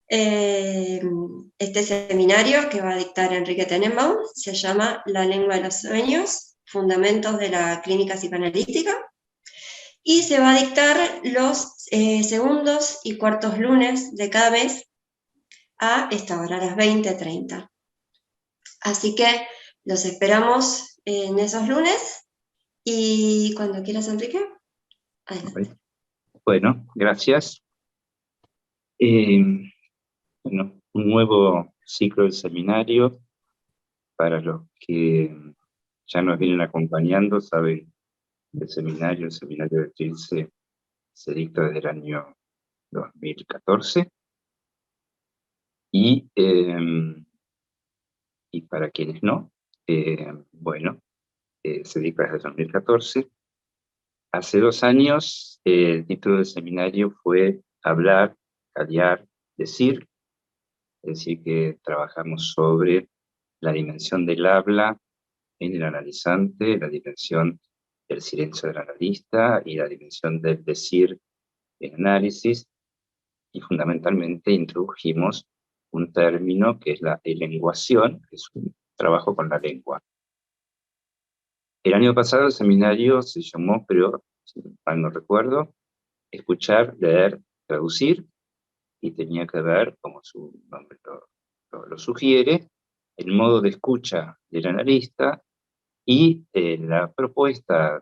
Eh, este seminario que va a dictar Enrique Tenenbaum se llama La lengua de los sueños, fundamentos de la clínica psicoanalítica, y se va a dictar los segundos y cuartos lunes de cada mes a esta hora, a las 20:30. Así que los esperamos en esos lunes y cuando quieras, Enrique, adelante. Bueno, gracias. Bueno, un nuevo ciclo del seminario. Para los que ya nos vienen acompañando, saben el seminario de Trilce se dicta desde el año 2014. Y para quienes no, bueno, se dicta desde el 2014. Hace 2 años el título del seminario fue Hablar, Callar, Decir. Es decir, que trabajamos sobre la dimensión del habla en el analizante, la dimensión del silencio del analista y la dimensión del decir en análisis, y fundamentalmente introdujimos un término que es la elenguación, que es un trabajo con la lengua. El año pasado el seminario se llamó, pero si mal no recuerdo, Escuchar, Leer, Traducir, y tenía que ver, como su nombre lo sugiere, el modo de escucha del analista, y la propuesta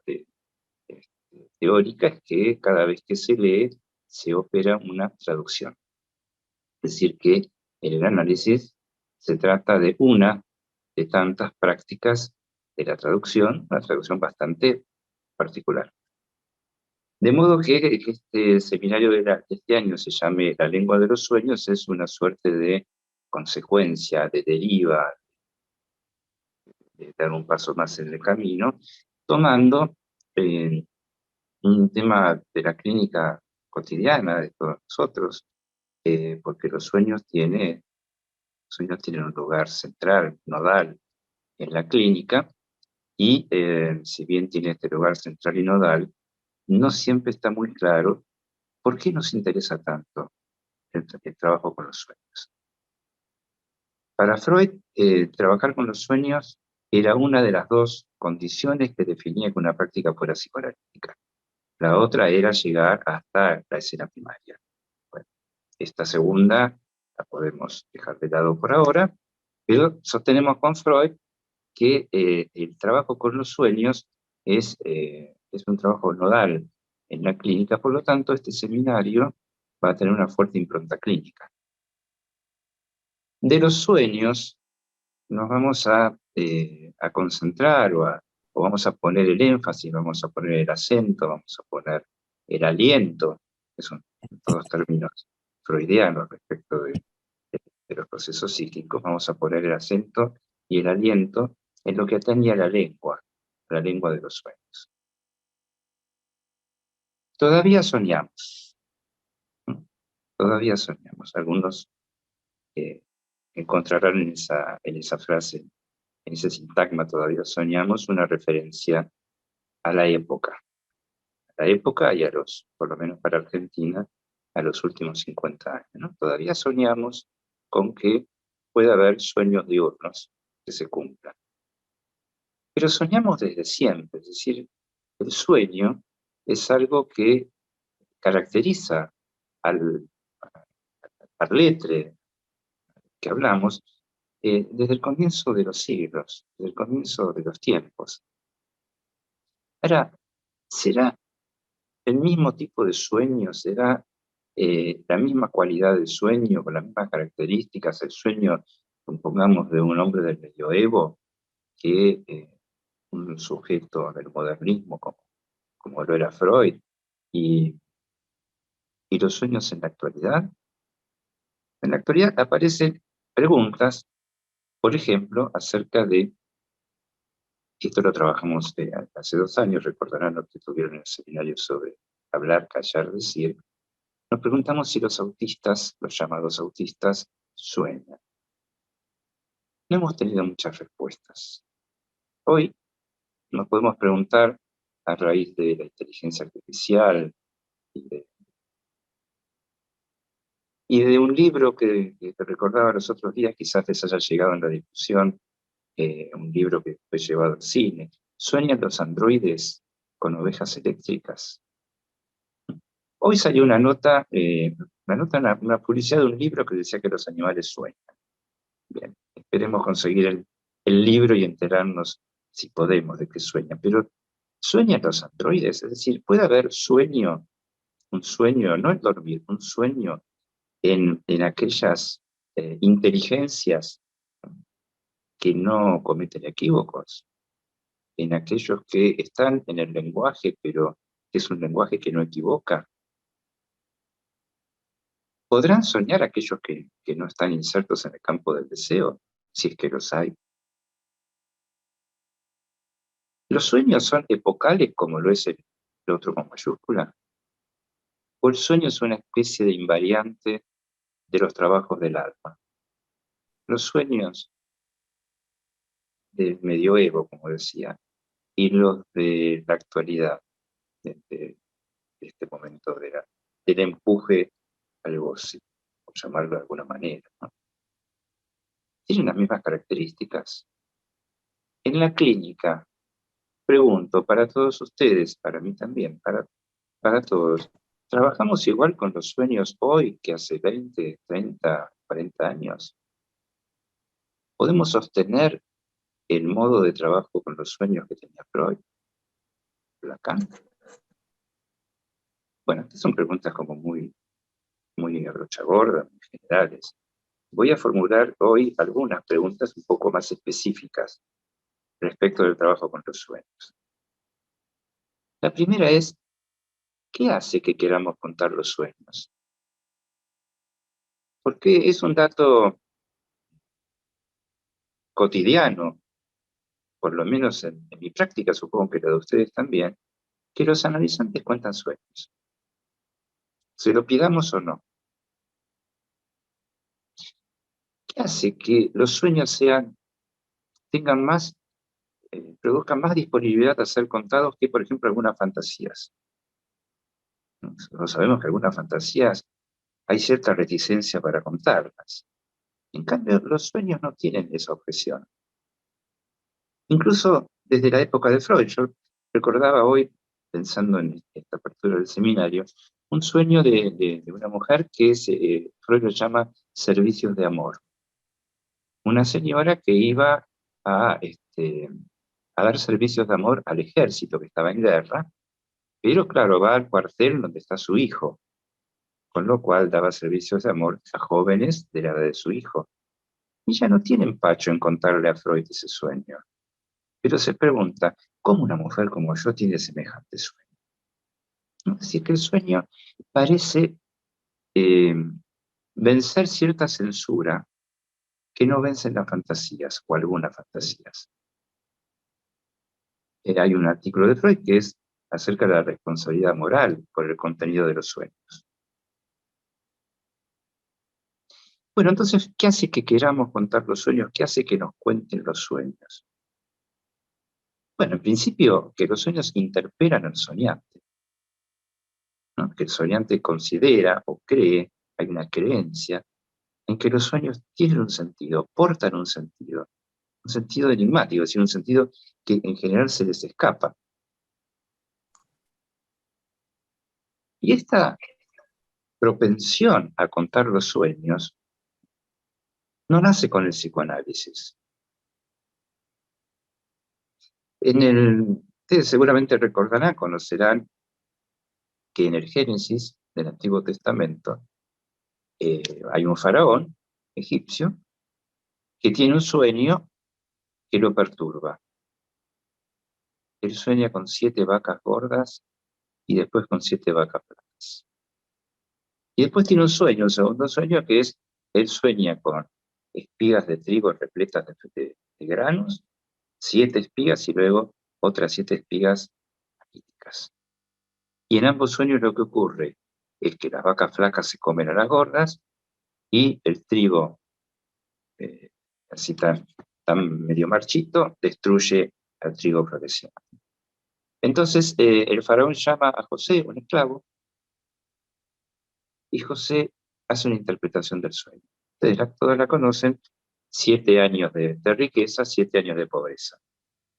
teórica es que cada vez que se lee se opera una traducción. Es decir, que en el análisis se trata de una de tantas prácticas de la traducción, una traducción bastante particular. De modo que este seminario de este año se llame La lengua de los sueños, es una suerte de consecuencia, de deriva, de dar un paso más en el camino, tomando un tema de la clínica cotidiana de todos nosotros, porque los sueños tienen un lugar central, nodal en la clínica, y si bien tiene este lugar central y nodal, no siempre está muy claro por qué nos interesa tanto el trabajo con los sueños. Para Freud, trabajar con los sueños era una de las 2 condiciones que definía que una práctica fuera psicoanalítica. La otra era llegar hasta la escena primaria. Bueno, esta segunda la podemos dejar de lado por ahora, pero sostenemos con Freud que el trabajo con los sueños es un trabajo nodal en la clínica, por lo tanto este seminario va a tener una fuerte impronta clínica. De los sueños nos vamos a concentrar o vamos a poner el énfasis, vamos a poner el acento, vamos a poner el aliento, que son todos términos freudianos respecto de los procesos psíquicos, vamos a poner el acento y el aliento en lo que atañe a la lengua de los sueños. Todavía soñamos, ¿no? Todavía soñamos. Algunos encontrarán en esa frase, en ese sintagma, todavía soñamos, una referencia a la época y a por lo menos para Argentina, a los últimos 50 años, ¿no? Todavía soñamos con que pueda haber sueños diurnos que se cumplan. Pero soñamos desde siempre, es decir, el sueño es algo que caracteriza al letre que hablamos desde el comienzo de los siglos, desde el comienzo de los tiempos. Ahora, ¿será el mismo tipo de sueño? ¿Será la misma cualidad del sueño, con las mismas características, el sueño, supongamos, de un hombre del medioevo que un sujeto del modernismo como lo era Freud, y los sueños en la actualidad? En la actualidad aparecen preguntas, por ejemplo, acerca de, esto lo trabajamos hace 2 años, recordarán lo que tuvieron en el seminario sobre hablar, callar, decir. Nos preguntamos si los autistas, los llamados autistas, sueñan. No hemos tenido muchas respuestas. Hoy nos podemos preguntar, a raíz de la inteligencia artificial y Y de un libro que recordaba los otros días, quizás les haya llegado en la discusión, un libro que fue llevado al cine. ¿Sueñan los androides con ovejas eléctricas? Hoy salió una publicidad de un libro que decía que los animales sueñan. Bien, esperemos conseguir el libro y enterarnos, si podemos, de qué sueñan. Pero, ¿sueñan los androides? Es decir, ¿puede haber un sueño, no el dormir, un sueño en aquellas inteligencias que no cometen equívocos, en aquellos que están en el lenguaje, pero que es un lenguaje que no equivoca? ¿Podrán soñar aquellos que no están insertos en el campo del deseo, si es que los hay? ¿Los sueños son epocales como lo es el otro con mayúscula? ¿O el sueño es una especie de invariante de los trabajos del alma? Los sueños del medioevo, como decía, y los de la actualidad, de este momento del empuje al goce, por llamarlo de alguna manera, ¿no? ¿Tienen las mismas características? En la clínica, pregunto para todos ustedes, para mí también, para todos, ¿trabajamos igual con los sueños hoy que hace 20, 30, 40 años? ¿Podemos sostener el modo de trabajo con los sueños que tenía Freud, Lacan? Bueno, estas son preguntas como muy a brocha gorda, muy generales. Voy a formular hoy algunas preguntas un poco más específicas respecto del trabajo con los sueños. La primera es, ¿qué hace que queramos contar los sueños? Porque es un dato cotidiano, por lo menos en mi práctica, supongo que la de ustedes también, que los analizantes cuentan sueños. Se lo pidamos o no. ¿Qué hace que los sueños tengan más, produzcan más disponibilidad a ser contados que, por ejemplo, algunas fantasías? Nosotros sabemos que algunas fantasías hay cierta reticencia para contarlas. En cambio, los sueños no tienen esa objeción. Incluso desde la época de Freud, yo recordaba hoy, pensando en esta apertura del seminario, un sueño de una mujer que Freud lo llama servicios de amor. Una señora que iba a dar servicios de amor al ejército que estaba en guerra, pero claro, va al cuartel donde está su hijo, con lo cual daba servicios de amor a jóvenes de la edad de su hijo. Y ya no tiene empacho en contarle a Freud ese sueño. Pero se pregunta, ¿cómo una mujer como yo tiene semejante sueño? ¿No? Es decir, que el sueño parece vencer cierta censura que no vencen las fantasías, o algunas fantasías. Hay un artículo de Freud que es acerca de la responsabilidad moral por el contenido de los sueños. Bueno, entonces, ¿qué hace que queramos contar los sueños? ¿Qué hace que nos cuenten los sueños? Bueno, en principio, que los sueños interpelan al soñante, ¿no? Que el soñante considera o cree, hay una creencia, en que los sueños tienen un sentido, portan un sentido enigmático, es decir, un sentido que en general se les escapa. Y esta propensión a contar los sueños no nace con el psicoanálisis. Ustedes seguramente recordarán, conocerán que en el Génesis del Antiguo Testamento hay un faraón egipcio que tiene un sueño que lo perturba. Él sueña con 7 vacas gordas y después con 7 vacas flacas. Y después tiene un segundo sueño, que es, él sueña con espigas de trigo repletas de granos, 7 espigas y luego otras 7 espigas raquíticas. Y en ambos sueños lo que ocurre es que las vacas flacas se comen a las gordas y el trigo, así tan medio marchito, destruye al trigo floreciente. Entonces el faraón llama a José, un esclavo, y José hace una interpretación del sueño. Ustedes todos la conocen, 7 años de riqueza, 7 años de pobreza.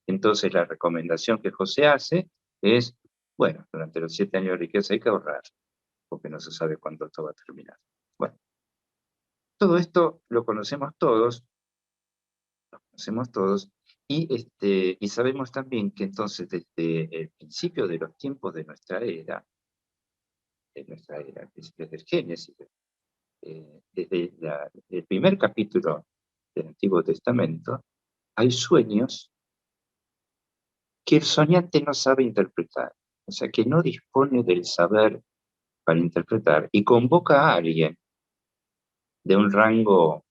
Entonces la recomendación que José hace es, bueno, durante los 7 años de riqueza hay que ahorrar, porque no se sabe cuándo esto va a terminar. Bueno, todo esto lo conocemos todos, y sabemos también que entonces desde el principio de los tiempos de nuestra era, desde el Génesis, desde el primer capítulo del Antiguo Testamento, hay sueños que el soñante no sabe interpretar, o sea, que no dispone del saber para interpretar, y convoca a alguien de un rango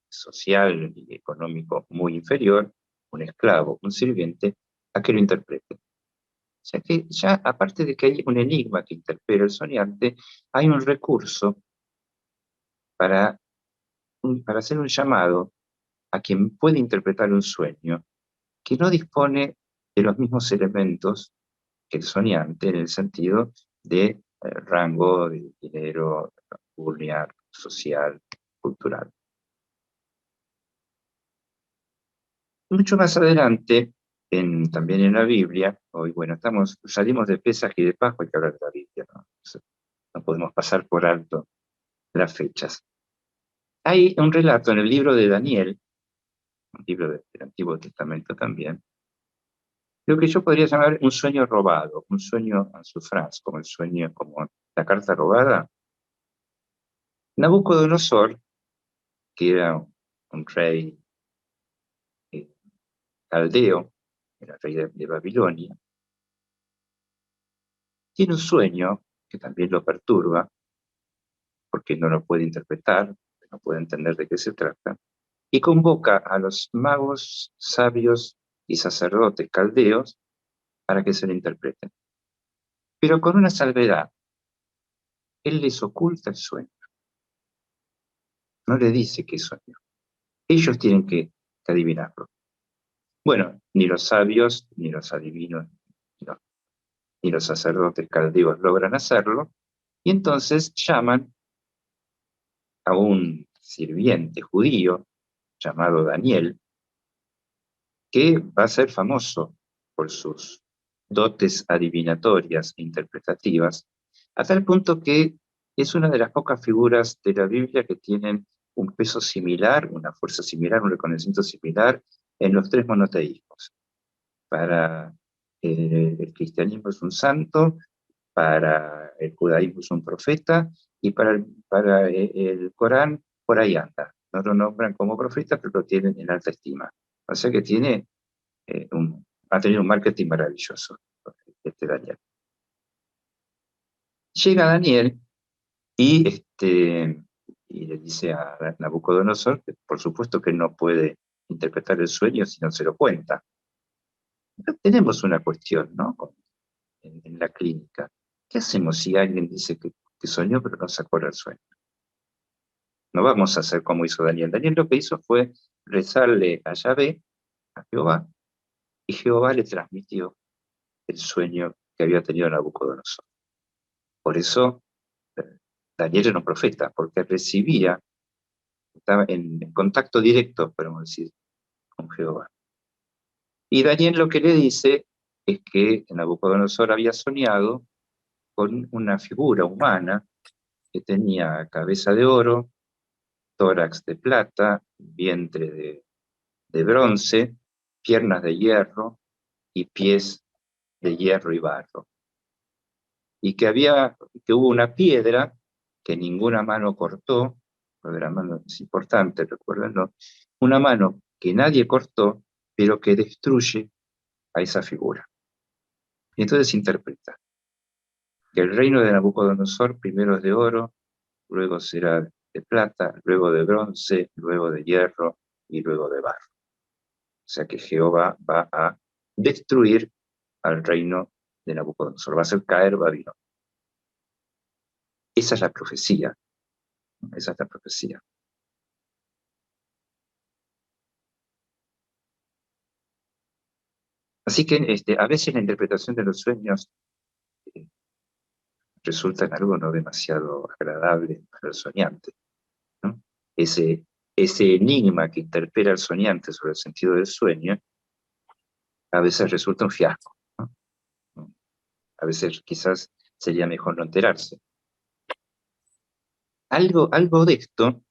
social y económico muy inferior, un esclavo, un sirviente, a que lo interprete. O sea que ya, aparte de que hay un enigma que interpela el soñante, hay un recurso para hacer un llamado a quien puede interpretar un sueño que no dispone de los mismos elementos que el soñante en el sentido de rango, de dinero, cultural, social, cultural. Mucho más adelante, también en la Biblia, hoy bueno, salimos de Pesaj y de Pascua, hay que hablar de la Biblia, ¿no? No podemos pasar por alto las fechas. Hay un relato en el libro de Daniel, un libro del Antiguo Testamento también, lo que yo podría llamar un sueño robado, un sueño en su frase, como el sueño, como la carta robada. Nabucodonosor, que era un rey caldeo, era rey de Babilonia, tiene un sueño que también lo perturba, porque no lo puede interpretar, no puede entender de qué se trata, y convoca a los magos, sabios y sacerdotes caldeos para que se lo interpreten. Pero con una salvedad, él les oculta el sueño, no le dice qué sueño. Ellos tienen que adivinarlo. Bueno, ni los sabios, ni los adivinos, no, ni los sacerdotes caldeos logran hacerlo, y entonces llaman a un sirviente judío llamado Daniel, que va a ser famoso por sus dotes adivinatorias e interpretativas, a tal punto que es una de las pocas figuras de la Biblia que tienen un peso similar, una fuerza similar, un reconocimiento similar en los 3 monoteísmos. Para el cristianismo es un santo, para el judaísmo es un profeta, y para el Corán por ahí anda. No lo nombran como profeta, pero lo tienen en alta estima. O sea que ha tenido un marketing maravilloso, Daniel. Llega Daniel y le dice a Nabucodonosor que por supuesto que no puede interpretar el sueño si no se lo cuenta. Pero tenemos una cuestión, ¿no? En la clínica. ¿Qué hacemos si alguien dice que soñó pero no se acuerda el sueño? No vamos a hacer como hizo Daniel. Daniel lo que hizo fue rezarle a Yahvé, a Jehová, y Jehová le transmitió el sueño que había tenido Nabucodonosor. Por eso Daniel era un profeta, porque estaba en contacto directo, podemos decir, con Jehová. Y Daniel lo que le dice es que Nabucodonosor había soñado con una figura humana que tenía cabeza de oro, tórax de plata, vientre de bronce, piernas de hierro y pies de hierro y barro. Y que hubo una piedra que ninguna mano cortó, lo de la mano es importante, recuérdenlo, una mano que nadie cortó, pero que destruye a esa figura. Y entonces interpreta que el reino de Nabucodonosor primero es de oro, luego será de plata, luego de bronce, luego de hierro y luego de barro. O sea que Jehová va a destruir al reino de Nabucodonosor, va a hacer caer Babilonia. Esa es la profecía. Esa es la profecía. Así que a veces la interpretación de los sueños resultan algo no demasiado agradable para el soñante, ¿no? Ese enigma que interpela el soñante sobre el sentido del sueño, a veces resulta un fiasco, ¿no? A veces quizás sería mejor no enterarse. Algo de esto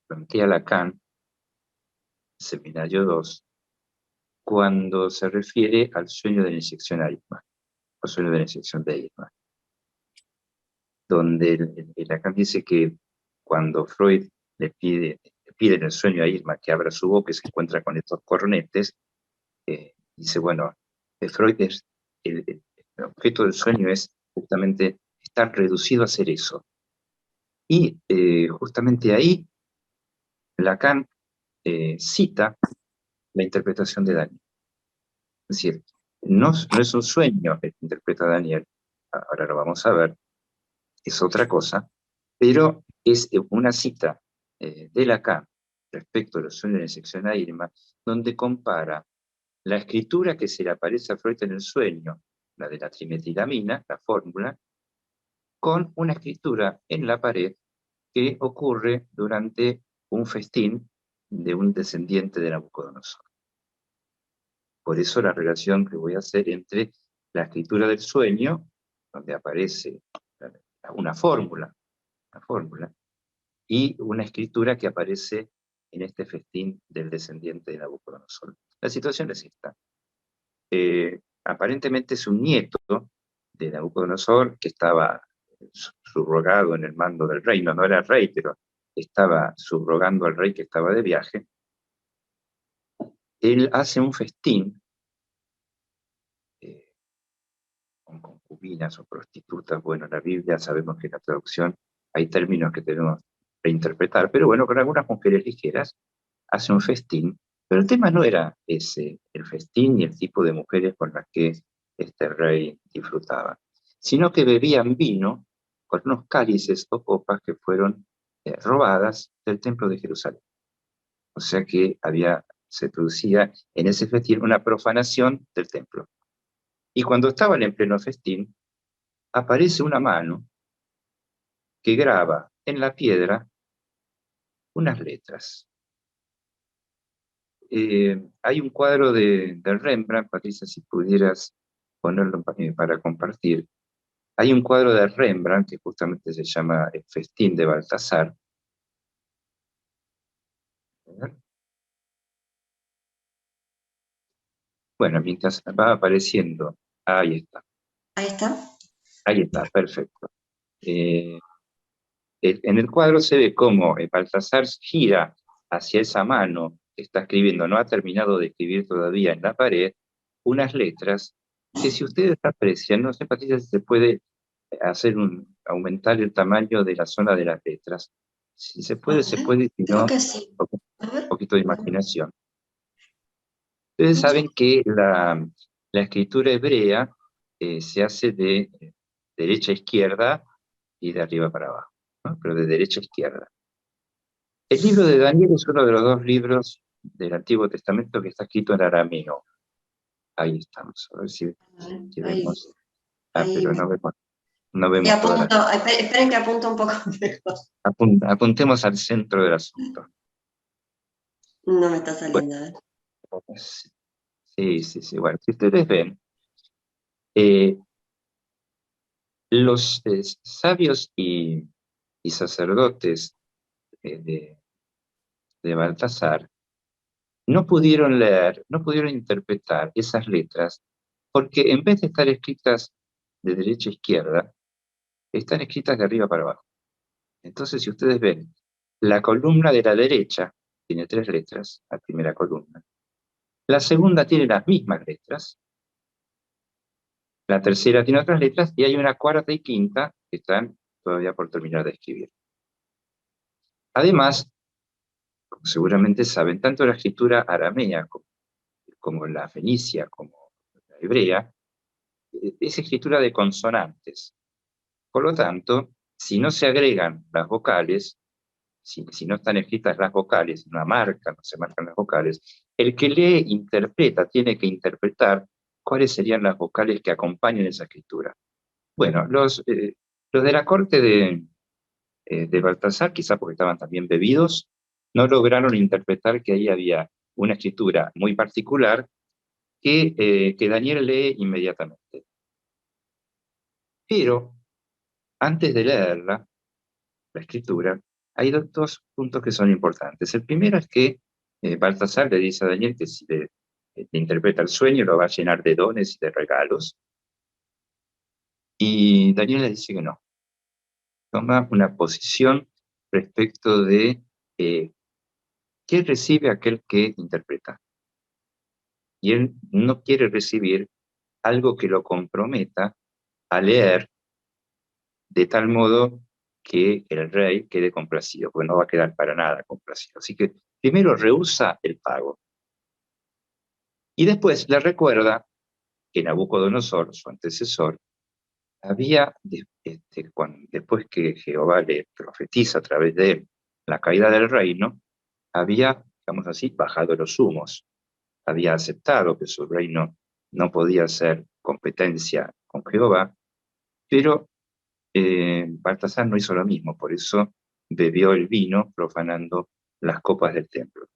plantea Lacan, Seminario 2, cuando se refiere al sueño de la inyección a Eichmann, o sueño de la inyección de Eichmann, donde Lacan dice que cuando Freud le pide en el sueño a Irma que abra su boca y se encuentra con estos cornetes, dice, bueno, Freud el objeto del sueño es justamente estar reducido a hacer eso. Y justamente ahí Lacan cita la interpretación de Daniel. Es decir, no es un sueño el que interpreta Daniel, ahora lo vamos a ver, es otra cosa, pero es una cita de Lacan respecto a los sueños de la inyección a Irma, donde compara la escritura que se le aparece a Freud en el sueño, la de la trimetilamina, la fórmula, con una escritura en la pared que ocurre durante un festín de un descendiente de Nabucodonosor. Por eso la relación que voy a hacer entre la escritura del sueño, donde aparece una fórmula, y una escritura que aparece en este festín del descendiente de Nabucodonosor. La situación es esta. Aparentemente es un nieto de Nabucodonosor que estaba subrogado en el mando del reino, no era rey, pero estaba subrogando al rey que estaba de viaje. Él hace un festín con concubinas o prostitutas. Bueno, en la Biblia sabemos que en la traducción hay términos que tenemos que reinterpretar, pero bueno, con algunas mujeres ligeras hace un festín, pero el tema no era ese, el festín y el tipo de mujeres con las que este rey disfrutaba, sino que bebían vino con unos cálices o copas que fueron robadas del templo de Jerusalén. O sea que se producía en ese festín una profanación del templo. Y cuando estaban en pleno festín, aparece una mano que graba en la piedra unas letras. Hay un cuadro de Rembrandt, Patricia, si pudieras ponerlo para compartir. Hay un cuadro de Rembrandt que justamente se llama El festín de Baltasar. Bueno, mientras va apareciendo, ahí está. Ahí está. Ahí está, perfecto. En el cuadro se ve cómo Baltasar gira hacia esa mano que está escribiendo, no ha terminado de escribir todavía en la pared, unas letras que si ustedes aprecian, no sé, Patricia, si se puede aumentar el tamaño de la zona de las letras. Si se puede, se puede, si Creo no, que sí. un poquito de imaginación. Ustedes saben que la escritura hebrea se hace de derecha a izquierda y de arriba para abajo, ¿no? Pero de derecha a izquierda. El libro de Daniel es uno de los dos libros del Antiguo Testamento que está escrito en arameo. Ahí estamos, a ver si vemos. Pero no vemos todas las... Esperen que apunto un poco mejor. Apuntemos al centro del asunto. No me está saliendo, Bueno, sí. Bueno, si ustedes ven, los sabios y sacerdotes de Baltasar no pudieron leer, no pudieron interpretar esas letras, porque en vez de estar escritas de derecha a izquierda, están escritas de arriba para abajo. Entonces, si ustedes ven, la columna de la derecha tiene 3 letras, la primera columna. La segunda tiene las mismas letras. La tercera tiene otras letras, y hay una cuarta y quinta que están todavía por terminar de escribir. Además, como seguramente saben, tanto la escritura aramea como la fenicia, como la hebrea, es escritura de consonantes. Por lo tanto, si no se agregan las vocales, si no están escritas las vocales, no se marcan las vocales, el que lee interpreta, tiene que interpretar cuáles serían las vocales que acompañan esa escritura. Bueno, los Los de la corte de Baltasar, quizá porque estaban también bebidos, no lograron interpretar que ahí había una escritura muy particular que Daniel lee inmediatamente. Pero antes de leerla, la escritura, hay dos puntos que son importantes. El primero es que Baltasar le dice a Daniel que si le interpreta el sueño lo va a llenar de dones y de regalos. Y Daniel le dice que no. Toma una posición respecto de qué recibe aquel que interpreta. Y él no quiere recibir algo que lo comprometa a leer de tal modo que el rey quede complacido, porque no va a quedar para nada complacido. Así que primero rehúsa el pago. Y después le recuerda que Nabucodonosor, su antecesor, había, después que Jehová le profetiza a través de él la caída del reino, había, digamos así, bajado los humos, había aceptado que su reino no podía ser competencia con Jehová, pero Baltasar no hizo lo mismo, por eso bebió el vino profanando las copas del templo.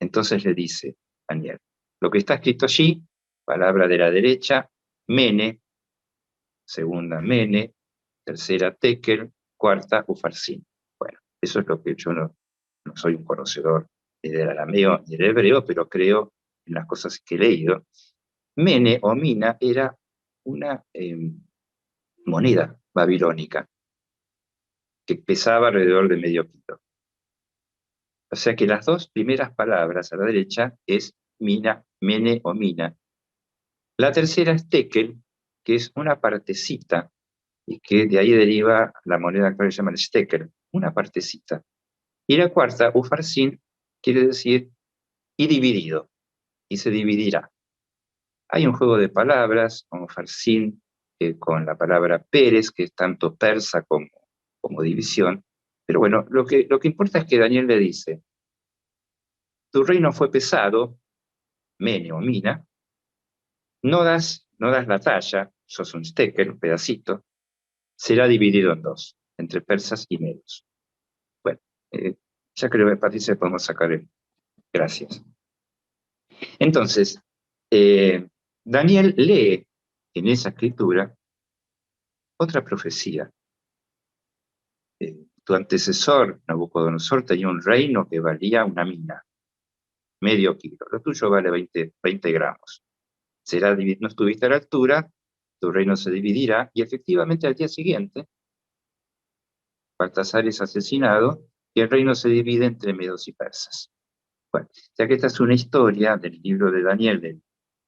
Entonces le dice a Daniel, lo que está escrito allí, palabra de la derecha, Mene, segunda Mene, tercera Tekel, cuarta Ufarsin. Bueno, eso es lo que yo no soy un conocedor ni del arameo ni del hebreo, pero creo en las cosas que he leído. Mene o Mina era una moneda babilónica que pesaba alrededor de medio kilo. O sea que las dos primeras palabras a la derecha es Mina, Mene o Mina. La tercera es Tekel, que es una partecita, y que de ahí deriva la moneda actual que se llama el Stekel, una partecita. Y la cuarta, Ufarsin, quiere decir y dividido, y se dividirá. Hay un juego de palabras, con Ufarsin, con la palabra Pérez, que es tanto persa como división. Pero bueno, lo que importa es que Daniel le dice, tu reino fue pesado, Mene o Mina, no das la talla, sos un stekel, un pedacito, será dividido en dos, entre persas y medos. Bueno, ya creo que Patricia podemos sacar el. Gracias. Entonces, Daniel lee en esa escritura otra profecía. Tu antecesor, Nabucodonosor, tenía un reino que valía una mina, medio kilo. Lo tuyo vale 20 gramos. No estuviste a la altura, tu reino se dividirá, y efectivamente al día siguiente, Baltasar es asesinado, y el reino se divide entre medos y persas. Bueno, ya que esta es una historia del libro de Daniel del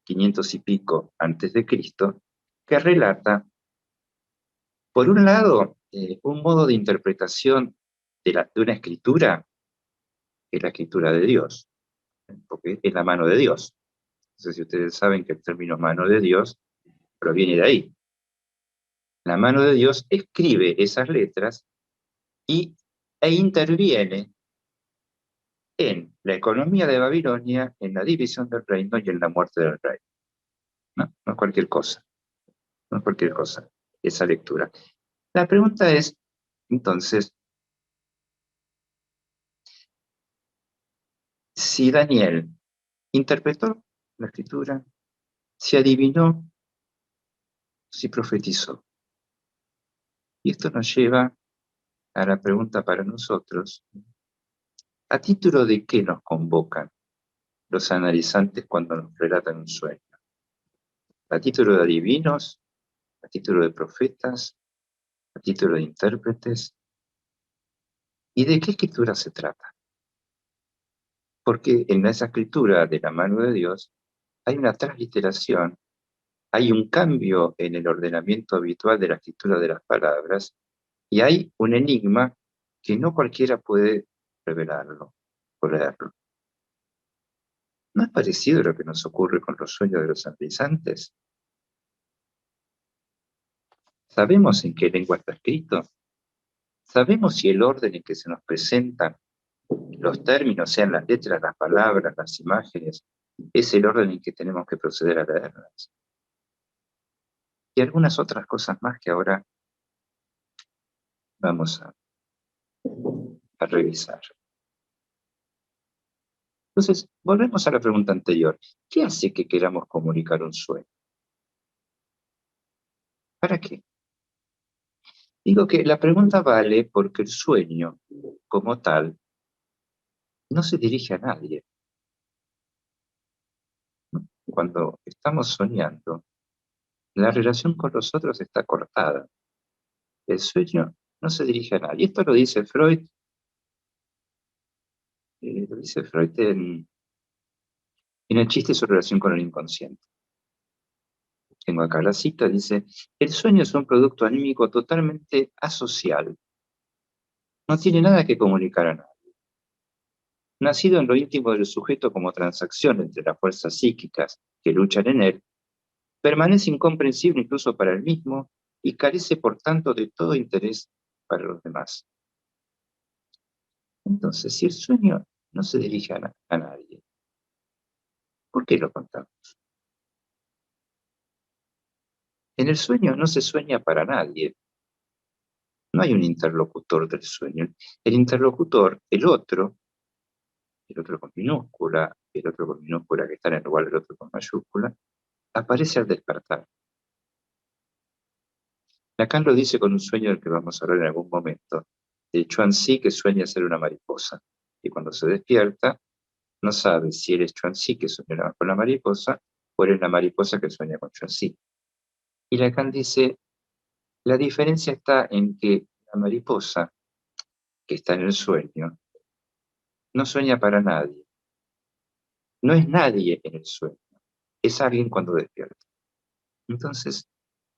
500 y pico antes de Cristo, que relata, por un lado, un modo de interpretación de una escritura, que es la escritura de Dios, porque es la mano de Dios. No sé si ustedes saben que el término mano de Dios proviene de ahí. La mano de Dios escribe esas letras e interviene en la economía de Babilonia, en la división del reino y en la muerte del rey. No es cualquier cosa, no es cualquier cosa esa lectura. La pregunta es, entonces, si Daniel interpretó la escritura, si adivinó, si profetizó. Y esto nos lleva a la pregunta para nosotros, ¿a título de qué nos convocan los analizantes cuando nos relatan un sueño? ¿A título de adivinos? ¿A título de profetas? ¿A título de intérpretes? ¿Y de qué escritura se trata? Porque en esa escritura de la mano de Dios hay una transliteración, hay un cambio en el ordenamiento habitual de la escritura de las palabras, y hay un enigma que no cualquiera puede revelarlo o leerlo. ¿No es parecido a lo que nos ocurre con los sueños de los analizantes? ¿Sabemos en qué lengua está escrito? ¿Sabemos si el orden en que se nos presentan los términos, sean las letras, las palabras, las imágenes, es el orden en que tenemos que proceder a leerlas? Y algunas otras cosas más que ahora Vamos a revisar. Entonces, volvemos a la pregunta anterior. ¿Qué hace que queramos comunicar un sueño? ¿Para qué? Digo que la pregunta vale porque el sueño, como tal, no se dirige a nadie. Cuando estamos soñando, la relación con los otros está cortada. El sueño no se dirige a nadie. Esto lo dice Freud, en el chiste de su relación con el inconsciente. Tengo acá la cita, dice: el sueño es un producto anímico totalmente asocial. No tiene nada que comunicar a nadie. Nacido en lo íntimo del sujeto como transacción entre las fuerzas psíquicas que luchan en él, permanece incomprensible incluso para él mismo y carece por tanto de todo interés para los demás. Entonces, si el sueño no se dirige a nadie, ¿por qué lo contamos? En el sueño no se sueña para nadie. No hay un interlocutor del sueño. El interlocutor, el otro con minúscula, el otro con minúscula que está en el lugar del otro con mayúscula, aparece al despertar. Lacan lo dice con un sueño del que vamos a hablar en algún momento, de Chuanzi, que sueña ser una mariposa, y cuando se despierta no sabe si eres Chuanzi que sueña con la mariposa o eres la mariposa que sueña con Chuanzi. Y Lacan dice, la diferencia está en que la mariposa que está en el sueño no sueña para nadie. No es nadie en el sueño, es alguien cuando despierta. Entonces,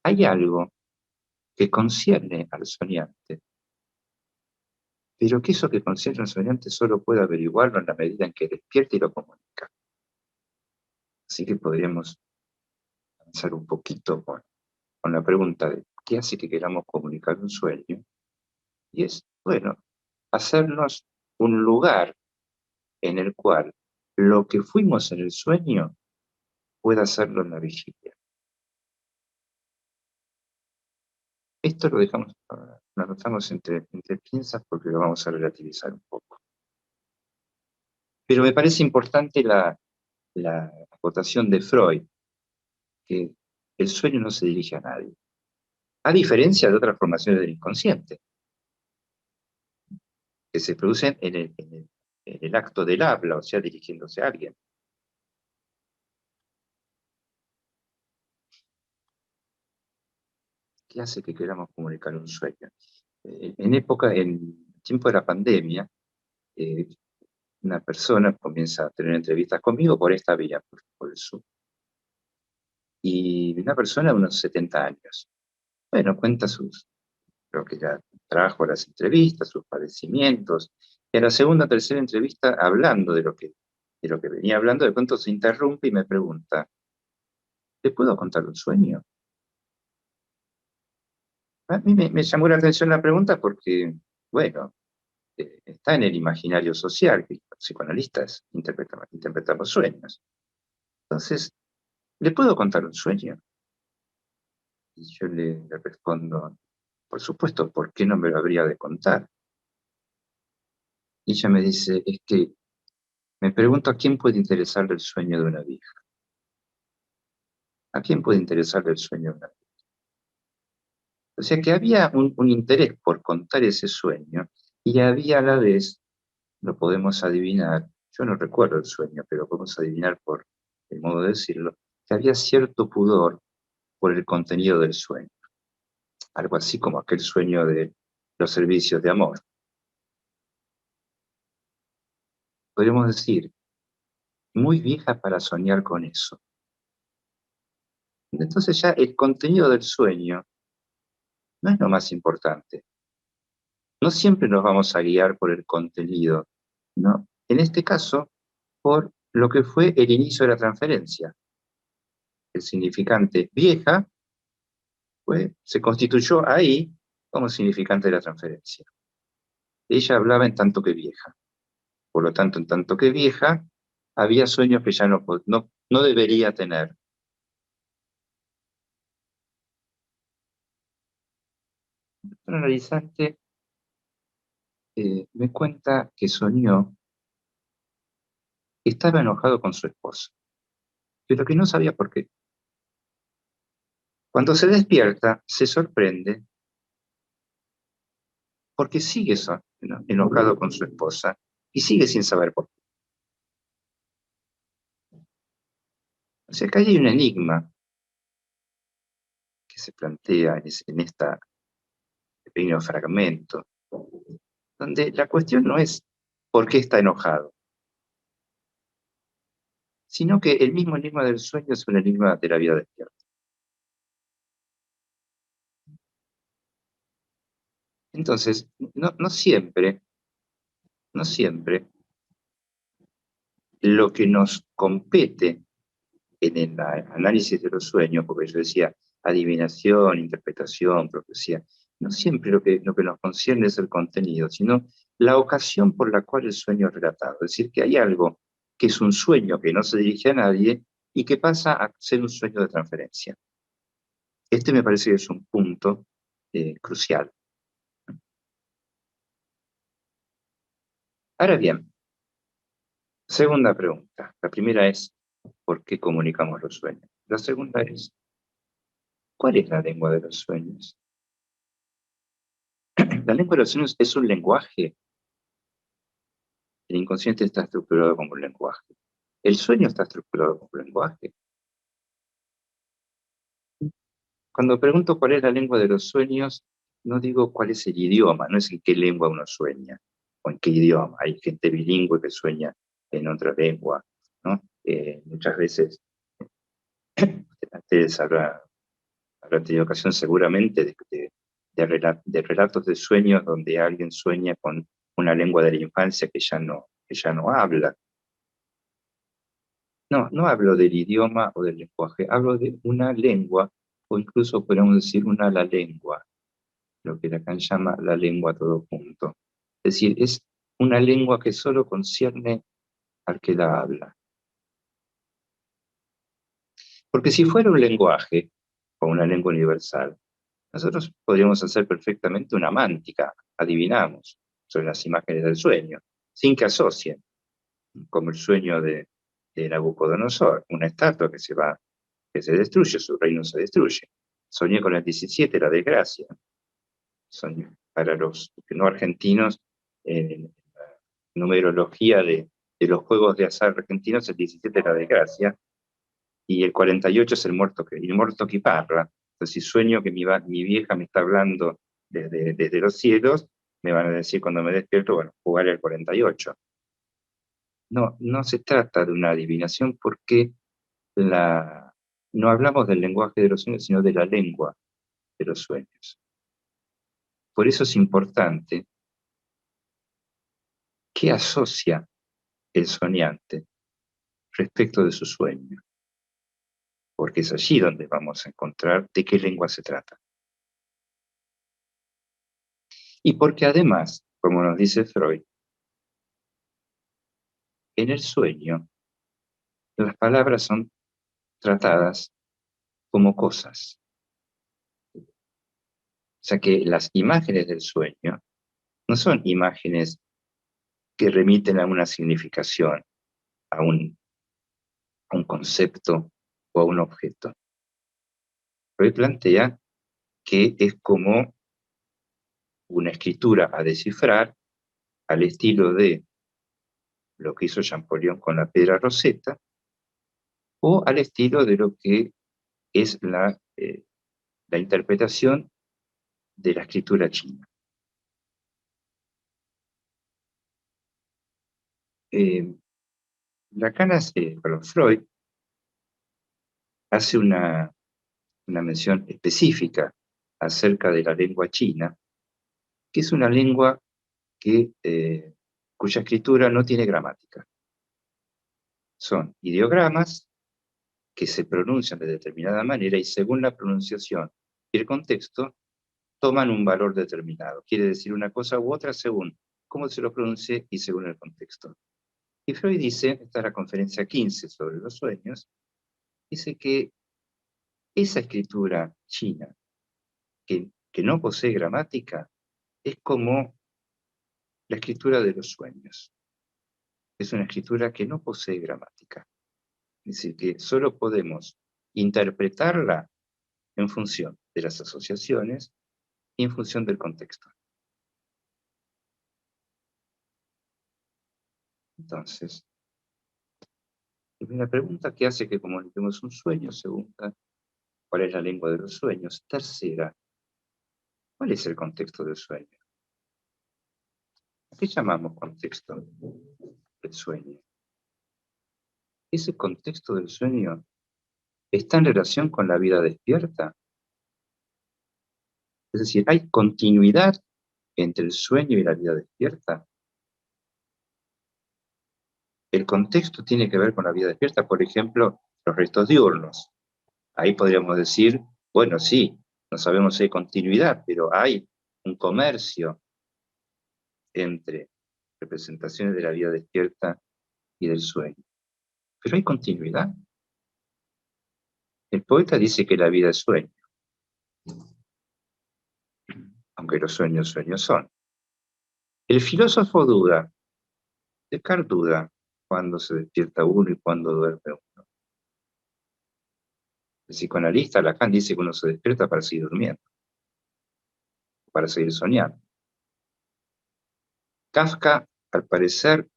hay algo que concierne al soñante, pero que eso que concierne al soñante solo puede averiguarlo en la medida en que despierta y lo comunica. Así que podríamos avanzar un poquito con la pregunta de qué hace que queramos comunicar un sueño, y es, bueno, hacernos un lugar en el cual lo que fuimos en el sueño pueda hacerlo en la vigilia. Esto lo dejamos, lo anotamos entre pinzas porque lo vamos a relativizar un poco. Pero me parece importante la acotación de Freud, que el sueño no se dirige a nadie, a diferencia de otras formaciones del inconsciente, que se producen en el acto del habla, o sea, dirigiéndose a alguien. ¿Qué hace que queramos comunicar un sueño? En tiempo de la pandemia, una persona comienza a tener entrevistas conmigo por esta vía, por el Zoom. Y una persona de unos 70 años. Bueno, cuenta lo que ya trajo las entrevistas, sus padecimientos. Y en la segunda o tercera entrevista, hablando de lo que venía hablando, de pronto se interrumpe y me pregunta, ¿te puedo contar un sueño? A mí me llamó la atención la pregunta porque, bueno, está en el imaginario social, que los psicoanalistas interpretamos sueños. Entonces, ¿le puedo contar un sueño? Y yo le respondo, por supuesto, ¿por qué no me lo habría de contar? Y ella me dice, es que me pregunto a quién puede interesarle el sueño de una vieja. ¿A quién puede interesarle el sueño de una vieja? O sea que había un interés por contar ese sueño y había a la vez, lo podemos adivinar, yo no recuerdo el sueño, pero podemos adivinar por el modo de decirlo, que había cierto pudor por el contenido del sueño. Algo así como aquel sueño de los servicios de amor. Podríamos decir, muy vieja para soñar con eso. Entonces ya el contenido del sueño no es lo más importante. No siempre nos vamos a guiar por el contenido, ¿no? En este caso, por lo que fue el inicio de la transferencia. El significante vieja se constituyó ahí como significante de la transferencia. Ella hablaba en tanto que vieja. Por lo tanto, en tanto que vieja, había sueños que ya no debería tener. Un analizante me cuenta que soñó que estaba enojado con su esposa, pero que no sabía por qué. Cuando se despierta, se sorprende porque sigue ¿no? enojado con su esposa y sigue sin saber por qué. O sea que hay un enigma que se plantea en este pequeño fragmento, donde la cuestión no es por qué está enojado, sino que el mismo enigma del sueño es un enigma de la vida despierta. Entonces, no siempre lo que nos compete en el análisis de los sueños, porque yo decía adivinación, interpretación, profecía, no siempre lo que nos concierne es el contenido, sino la ocasión por la cual el sueño es relatado. Es decir, que hay algo que es un sueño que no se dirige a nadie y que pasa a ser un sueño de transferencia. Este me parece que es un punto crucial. Ahora bien, segunda pregunta. La primera es, ¿por qué comunicamos los sueños? La segunda es, ¿cuál es la lengua de los sueños? La lengua de los sueños es un lenguaje. El inconsciente está estructurado como un lenguaje. El sueño está estructurado como un lenguaje. Cuando pregunto cuál es la lengua de los sueños, no digo cuál es el idioma, no es en qué lengua uno sueña, o en qué idioma. Hay gente bilingüe que sueña en otra lengua, ¿no? Muchas veces, ustedes habrán tenido ocasión seguramente de relatos de sueños donde alguien sueña con una lengua de la infancia que ya no habla. No hablo del idioma o del lenguaje, hablo de una lengua, o incluso podemos decir una la lengua, lo que Lacan llama la lengua todo junto. Es decir, es una lengua que solo concierne al que la habla. Porque si fuera un lenguaje, o una lengua universal, nosotros podríamos hacer perfectamente una mántica, adivinamos, sobre las imágenes del sueño, sin que asocien, como el sueño de Nabucodonosor, una estatua que se destruye, su reino se destruye. Soñé con el 17, la desgracia. Soñé, para los no argentinos, en la numerología de los juegos de azar argentinos, el 17 es la desgracia, y el 48 es el muerto que parla. Entonces, si sueño que mi vieja me está hablando desde los cielos, me van a decir cuando me despierto, bueno, jugar el 48. No se trata de una adivinación porque no hablamos del lenguaje de los sueños, sino de la lengua de los sueños. Por eso es importante qué asocia el soñante respecto de su sueño, porque es allí donde vamos a encontrar de qué lengua se trata. Y porque además, como nos dice Freud, en el sueño las palabras son tratadas como cosas. O sea que las imágenes del sueño no son imágenes que remiten a una significación, a un concepto o a un objeto. Freud plantea que es como una escritura a descifrar al estilo de lo que hizo Champollion con la piedra Rosetta, o al estilo de lo que es la interpretación de la escritura china. Lacan Freud hace una mención específica acerca de la lengua china, que es una lengua cuya escritura no tiene gramática. Son ideogramas que se pronuncian de determinada manera y según la pronunciación y el contexto, toman un valor determinado. Quiere decir una cosa u otra según cómo se lo pronuncie y según el contexto. Y Freud dice, esta es la conferencia 15 sobre los sueños, dice que esa escritura china que no posee gramática es como la escritura de los sueños. Es una escritura que no posee gramática. Es decir, que solo podemos interpretarla en función de las asociaciones y en función del contexto. Entonces, primera pregunta, ¿qué hace que comuniquemos un sueño? Segunda, ¿cuál es la lengua de los sueños? Tercera, ¿cuál es el contexto del sueño? ¿A qué llamamos contexto del sueño? ¿Ese contexto del sueño está en relación con la vida despierta? Es decir, ¿hay continuidad entre el sueño y la vida despierta? El contexto tiene que ver con la vida despierta, por ejemplo, los restos diurnos. Ahí podríamos decir, bueno, sí, no sabemos si hay continuidad, pero hay un comercio entre representaciones de la vida despierta y del sueño. Pero hay continuidad. El poeta dice que la vida es sueño, aunque los sueños son. El filósofo duda, Descartes duda, cuándo se despierta uno y cuándo duerme uno. El psicoanalista Lacan dice que uno se despierta para seguir durmiendo, para seguir soñando. Kafka, al parecer,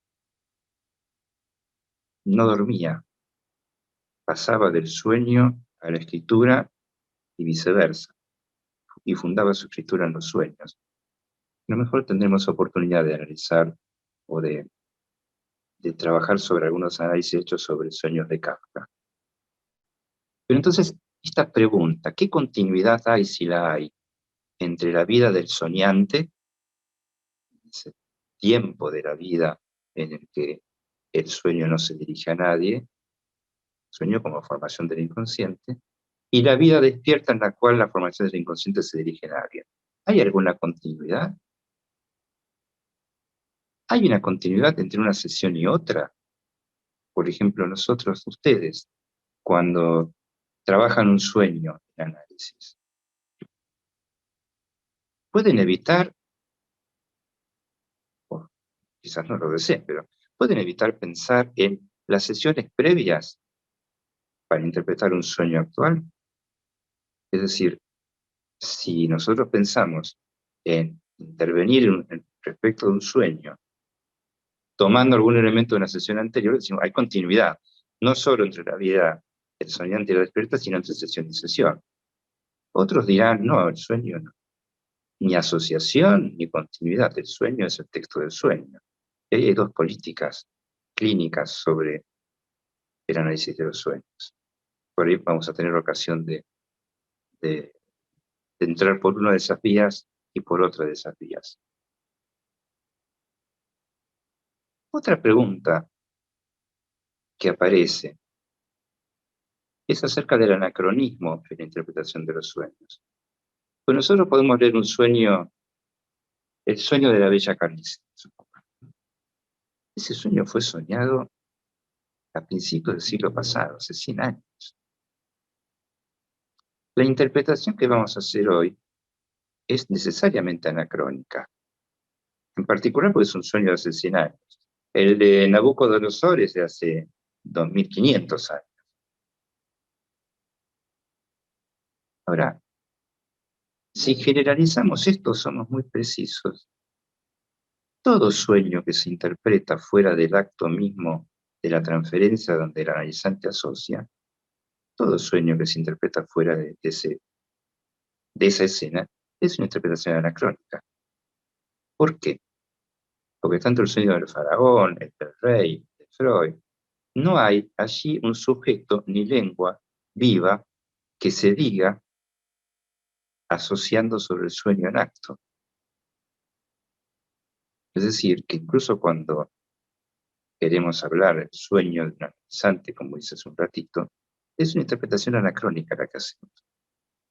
no dormía, pasaba del sueño a la escritura y viceversa, y fundaba su escritura en los sueños. A lo mejor tendremos oportunidad de analizar o de trabajar sobre algunos análisis hechos sobre sueños de Kafka. Pero entonces, esta pregunta, ¿qué continuidad hay, si la hay, entre la vida del soñante, ese tiempo de la vida en el que el sueño no se dirige a nadie, sueño como formación del inconsciente, y la vida despierta en la cual la formación del inconsciente se dirige a alguien? ¿Hay alguna continuidad? ¿Hay una continuidad entre una sesión y otra? Por ejemplo, nosotros, ustedes, cuando trabajan un sueño en análisis, pueden evitar, o quizás no lo deseen, pero pueden evitar pensar en las sesiones previas para interpretar un sueño actual. Es decir, si nosotros pensamos en intervenir respecto de un sueño, tomando algún elemento de una sesión anterior, decimos, hay continuidad, no solo entre la vida del soñante y la despierta, sino entre sesión y sesión. Otros dirán, no, el sueño no. Ni asociación ni continuidad, el sueño es el texto del sueño. Y ahí hay dos políticas clínicas sobre el análisis de los sueños. Por ahí vamos a tener ocasión de entrar por una de esas vías y por otra de esas vías. Otra pregunta que aparece es acerca del anacronismo en la interpretación de los sueños. Pues nosotros podemos leer un sueño, el sueño de la bella Carnice. Ese sueño fue soñado a principios del siglo pasado, hace 100 años. La interpretación que vamos a hacer hoy es necesariamente anacrónica. En particular porque es un sueño de hace 100 años. El de Nabucodonosor es de hace 2500 años. Ahora, si generalizamos esto, somos muy precisos. Todo sueño que se interpreta fuera del acto mismo de la transferencia donde el analizante asocia, todo sueño que se interpreta fuera de esa escena es una interpretación anacrónica. ¿Por qué? Porque tanto el sueño del faraón, el del rey, de Freud, no hay allí un sujeto ni lengua viva que se diga asociando sobre el sueño en acto. Es decir, que incluso cuando queremos hablar del sueño de un analizante, como dices un ratito, es una interpretación anacrónica la que hacemos.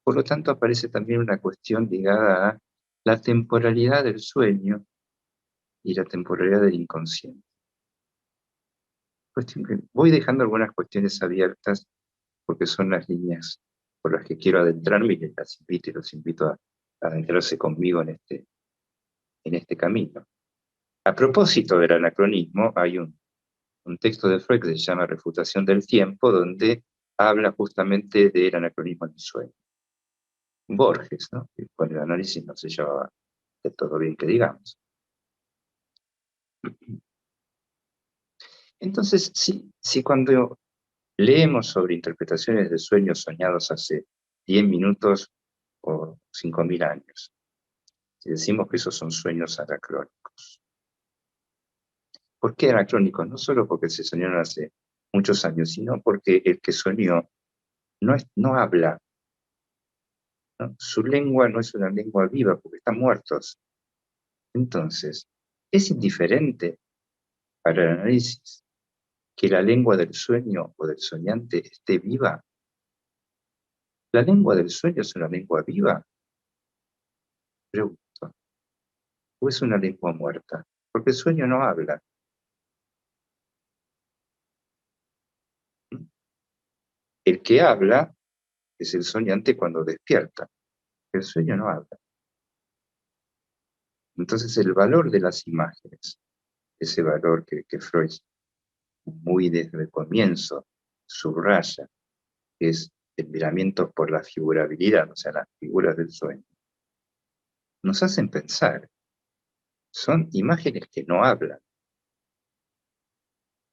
Por lo tanto, aparece también una cuestión ligada a la temporalidad del sueño y la temporalidad del inconsciente. Voy dejando algunas cuestiones abiertas porque son las líneas por las que quiero adentrarme y los invito a adentrarse conmigo en este camino. A propósito del anacronismo, hay un texto de Freud que se llama Refutación del Tiempo, donde habla justamente del anacronismo en el sueño. Borges, ¿no? Que con el análisis no se llevaba de todo bien que digamos. Entonces, si cuando leemos sobre interpretaciones de sueños soñados hace 10 minutos o 5.000 años, si decimos que esos son sueños anacrónicos. ¿Por qué anacrónicos? No solo porque se soñaron hace muchos años, sino porque el que soñó no habla, ¿no? Su lengua no es una lengua viva, porque están muertos. Entonces, es indiferente para el análisis que la lengua del sueño o del soñante esté viva. ¿La lengua del sueño es una lengua viva? Pregunto. ¿O es una lengua muerta? Porque el sueño no habla. El que habla es el soñante cuando despierta. El sueño no habla. Entonces el valor de las imágenes, ese valor que Freud muy desde el comienzo subraya, que es el miramiento por la figurabilidad, o sea, las figuras del sueño, nos hacen pensar. Son imágenes que no hablan,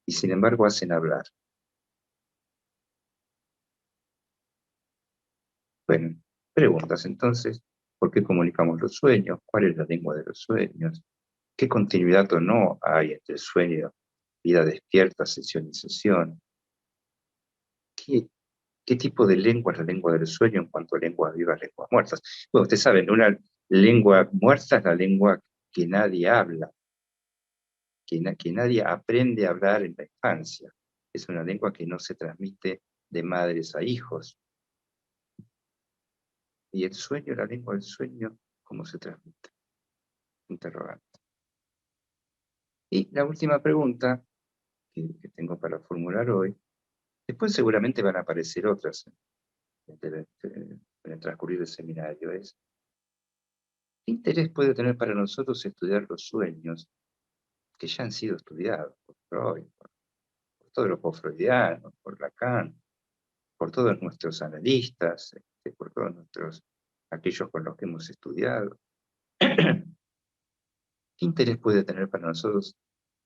y sin embargo hacen hablar. Bueno, preguntas entonces, ¿por qué comunicamos los sueños? ¿Cuál es la lengua de los sueños? ¿Qué continuidad o no hay entre el sueño, vida despierta, sesión y sesión? ¿Qué tipo de lengua es la lengua del sueño en cuanto a lenguas vivas, lenguas muertas? Bueno, ustedes saben, una lengua muerta es la lengua que nadie habla, que nadie aprende a hablar en la infancia. Es una lengua que no se transmite de madres a hijos. Y el sueño, la lengua del sueño, ¿cómo se transmite? Interrogante. Y la última pregunta que tengo para formular hoy, después seguramente van a aparecer otras en el transcurrir del seminario, es: ¿qué interés puede tener para nosotros estudiar los sueños que ya han sido estudiados por Freud, por todos los post-freudianos, por Lacan, por todos nuestros analistas, por todos aquellos con los que hemos estudiado? ¿Qué interés puede tener para nosotros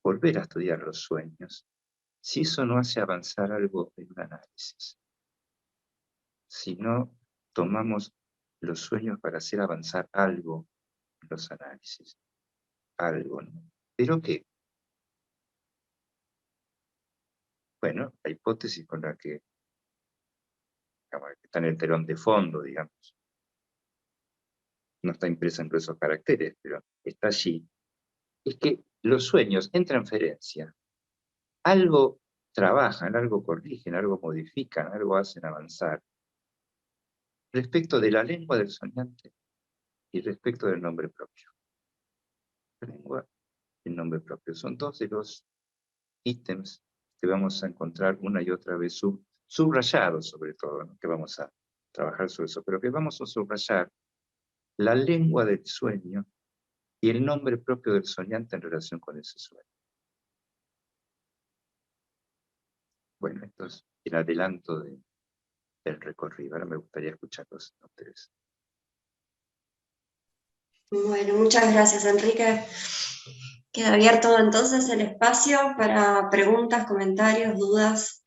volver a estudiar los sueños si eso no hace avanzar algo en un análisis? Si no tomamos los sueños para hacer avanzar algo en los análisis. Algo, ¿no? ¿Pero qué? Bueno, la hipótesis con la que está en el telón de fondo, digamos, no está impresa en gruesos caracteres, pero está allí, es que los sueños en transferencia algo trabajan, algo corrigen, algo modifican, algo hacen avanzar respecto de la lengua del soñante y respecto del nombre propio. La lengua y el nombre propio son dos de los ítems que vamos a encontrar una y otra vez subrayados, sobre todo, ¿no? Que vamos a trabajar sobre eso, pero que vamos a subrayar la lengua del sueño y el nombre propio del soñante en relación con ese sueño. Bueno, esto es el adelanto del recorrido. Ahora me gustaría escucharlos a ustedes. Bueno, muchas gracias, Enrique. Queda abierto entonces el espacio para preguntas, comentarios, dudas.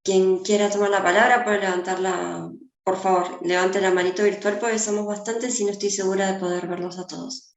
Quien quiera tomar la palabra puede levantarla, por favor, levante la manito virtual porque somos bastantes y no estoy segura de poder verlos a todos.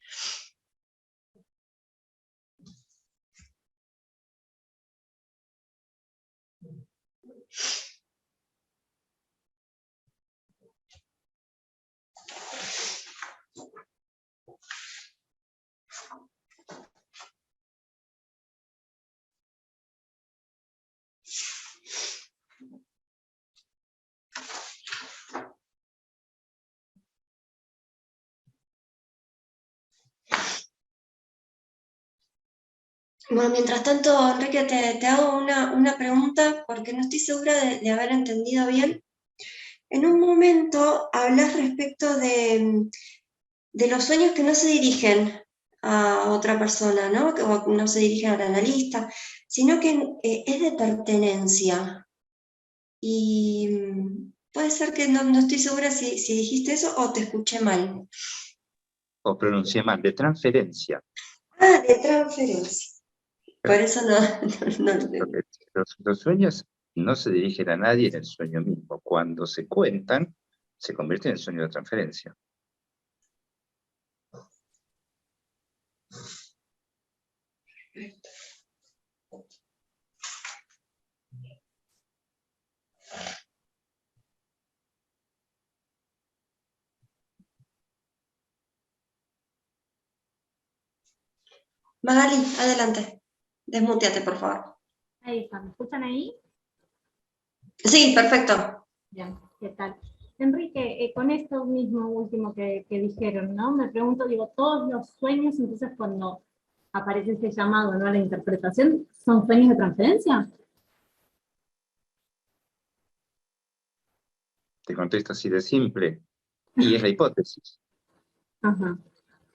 Bueno, mientras tanto, Enrique, te hago una pregunta porque no estoy segura de haber entendido bien. En un momento hablas respecto de de los sueños que no se dirigen a otra persona, ¿no? Que no se dirigen al analista, sino que es de pertenencia. Y puede ser que no estoy segura si dijiste eso o te escuché mal. O pronuncié mal, de transferencia. Ah, de transferencia. Por eso no lo Porque entendí. los sueños no se dirigen a nadie en el sueño mismo. Cuando se cuentan, se convierten en sueño de transferencia. Magali, adelante. Desmuteate, por favor. Ahí está, ¿me escuchan ahí? Sí, perfecto. Bien, ¿qué tal? Enrique, con esto mismo último que dijeron, ¿no? Me pregunto, digo, todos los sueños, entonces cuando aparece ese llamado, ¿no? A la interpretación, ¿son sueños de transferencia? Te contesto así de simple. Y es la hipótesis. Ajá.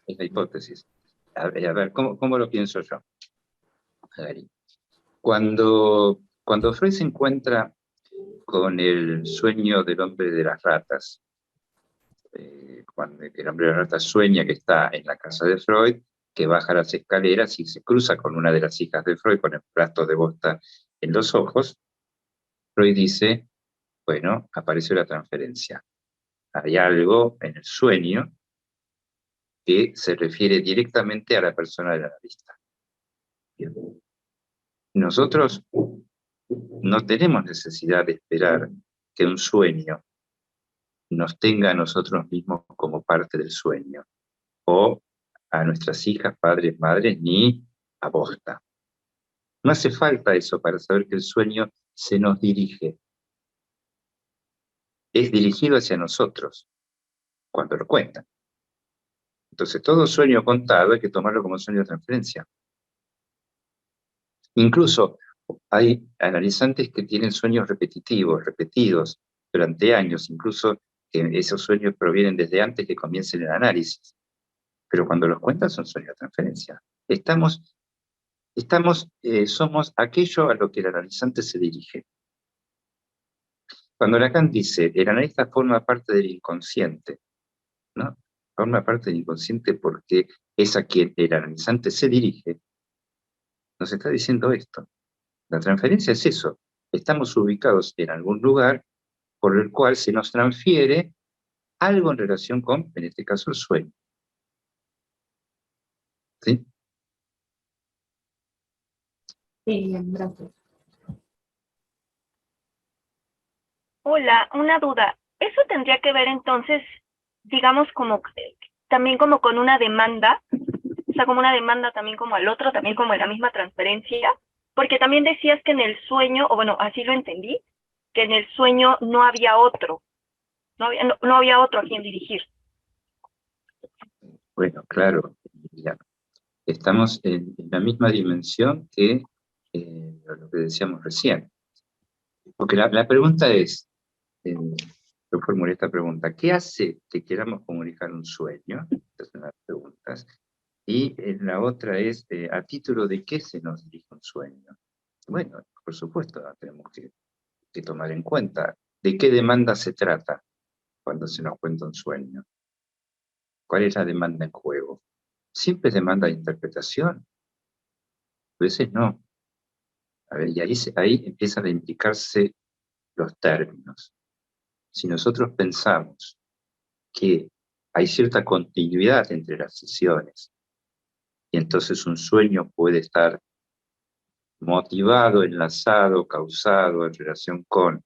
Es la hipótesis. A ver, ¿cómo lo pienso yo? A ver, cuando Freud se encuentra con el sueño del hombre de las ratas, cuando el hombre de las ratas sueña que está en la casa de Freud, que baja las escaleras y se cruza con una de las hijas de Freud con el plato de bosta en los ojos, Freud dice, bueno, apareció la transferencia. Hay algo en el sueño que se refiere directamente a la persona del analista. Bien. Nosotros no tenemos necesidad de esperar que un sueño nos tenga a nosotros mismos como parte del sueño, o a nuestras hijas, padres, madres, ni a bosta. No hace falta eso para saber que el sueño se nos dirige. Es dirigido hacia nosotros, cuando lo cuentan. Entonces, todo sueño contado hay que tomarlo como sueño de transferencia. Incluso hay analizantes que tienen sueños repetitivos, repetidos durante años, incluso que esos sueños provienen desde antes que comiencen el análisis. Pero cuando los cuentan son sueños de transferencia. Somos aquello a lo que el analizante se dirige. Cuando Lacan dice, el analista forma parte del inconsciente, ¿no? Forma parte del inconsciente porque es a quien el analizante se dirige, nos está diciendo esto. La transferencia es eso. Estamos ubicados en algún lugar por el cual se nos transfiere algo en relación con, en este caso, el sueño. ¿Sí? Sí, bien, gracias. Hola, una duda. ¿Eso tendría que ver entonces, digamos, también como con una demanda? O sea, como una demanda también como al otro, también como en la misma transferencia. Porque también decías que en el sueño, o bueno, así lo entendí, que en el sueño no había otro. No había otro a quien dirigir. Bueno, claro. Ya. Estamos en la misma dimensión que lo que decíamos recién. Porque la pregunta es, yo formulé esta pregunta, ¿qué hace que queramos comunicar un sueño? Esta es una de las preguntas. Y la otra es, ¿a título de qué se nos dirige un sueño? Bueno, por supuesto, tenemos que tomar en cuenta de qué demanda se trata cuando se nos cuenta un sueño. ¿Cuál es la demanda en juego? ¿Siempre es demanda de interpretación? A veces no. A ver, y ahí empiezan a implicarse los términos. Si nosotros pensamos que hay cierta continuidad entre las sesiones, y entonces un sueño puede estar motivado, enlazado, causado en relación con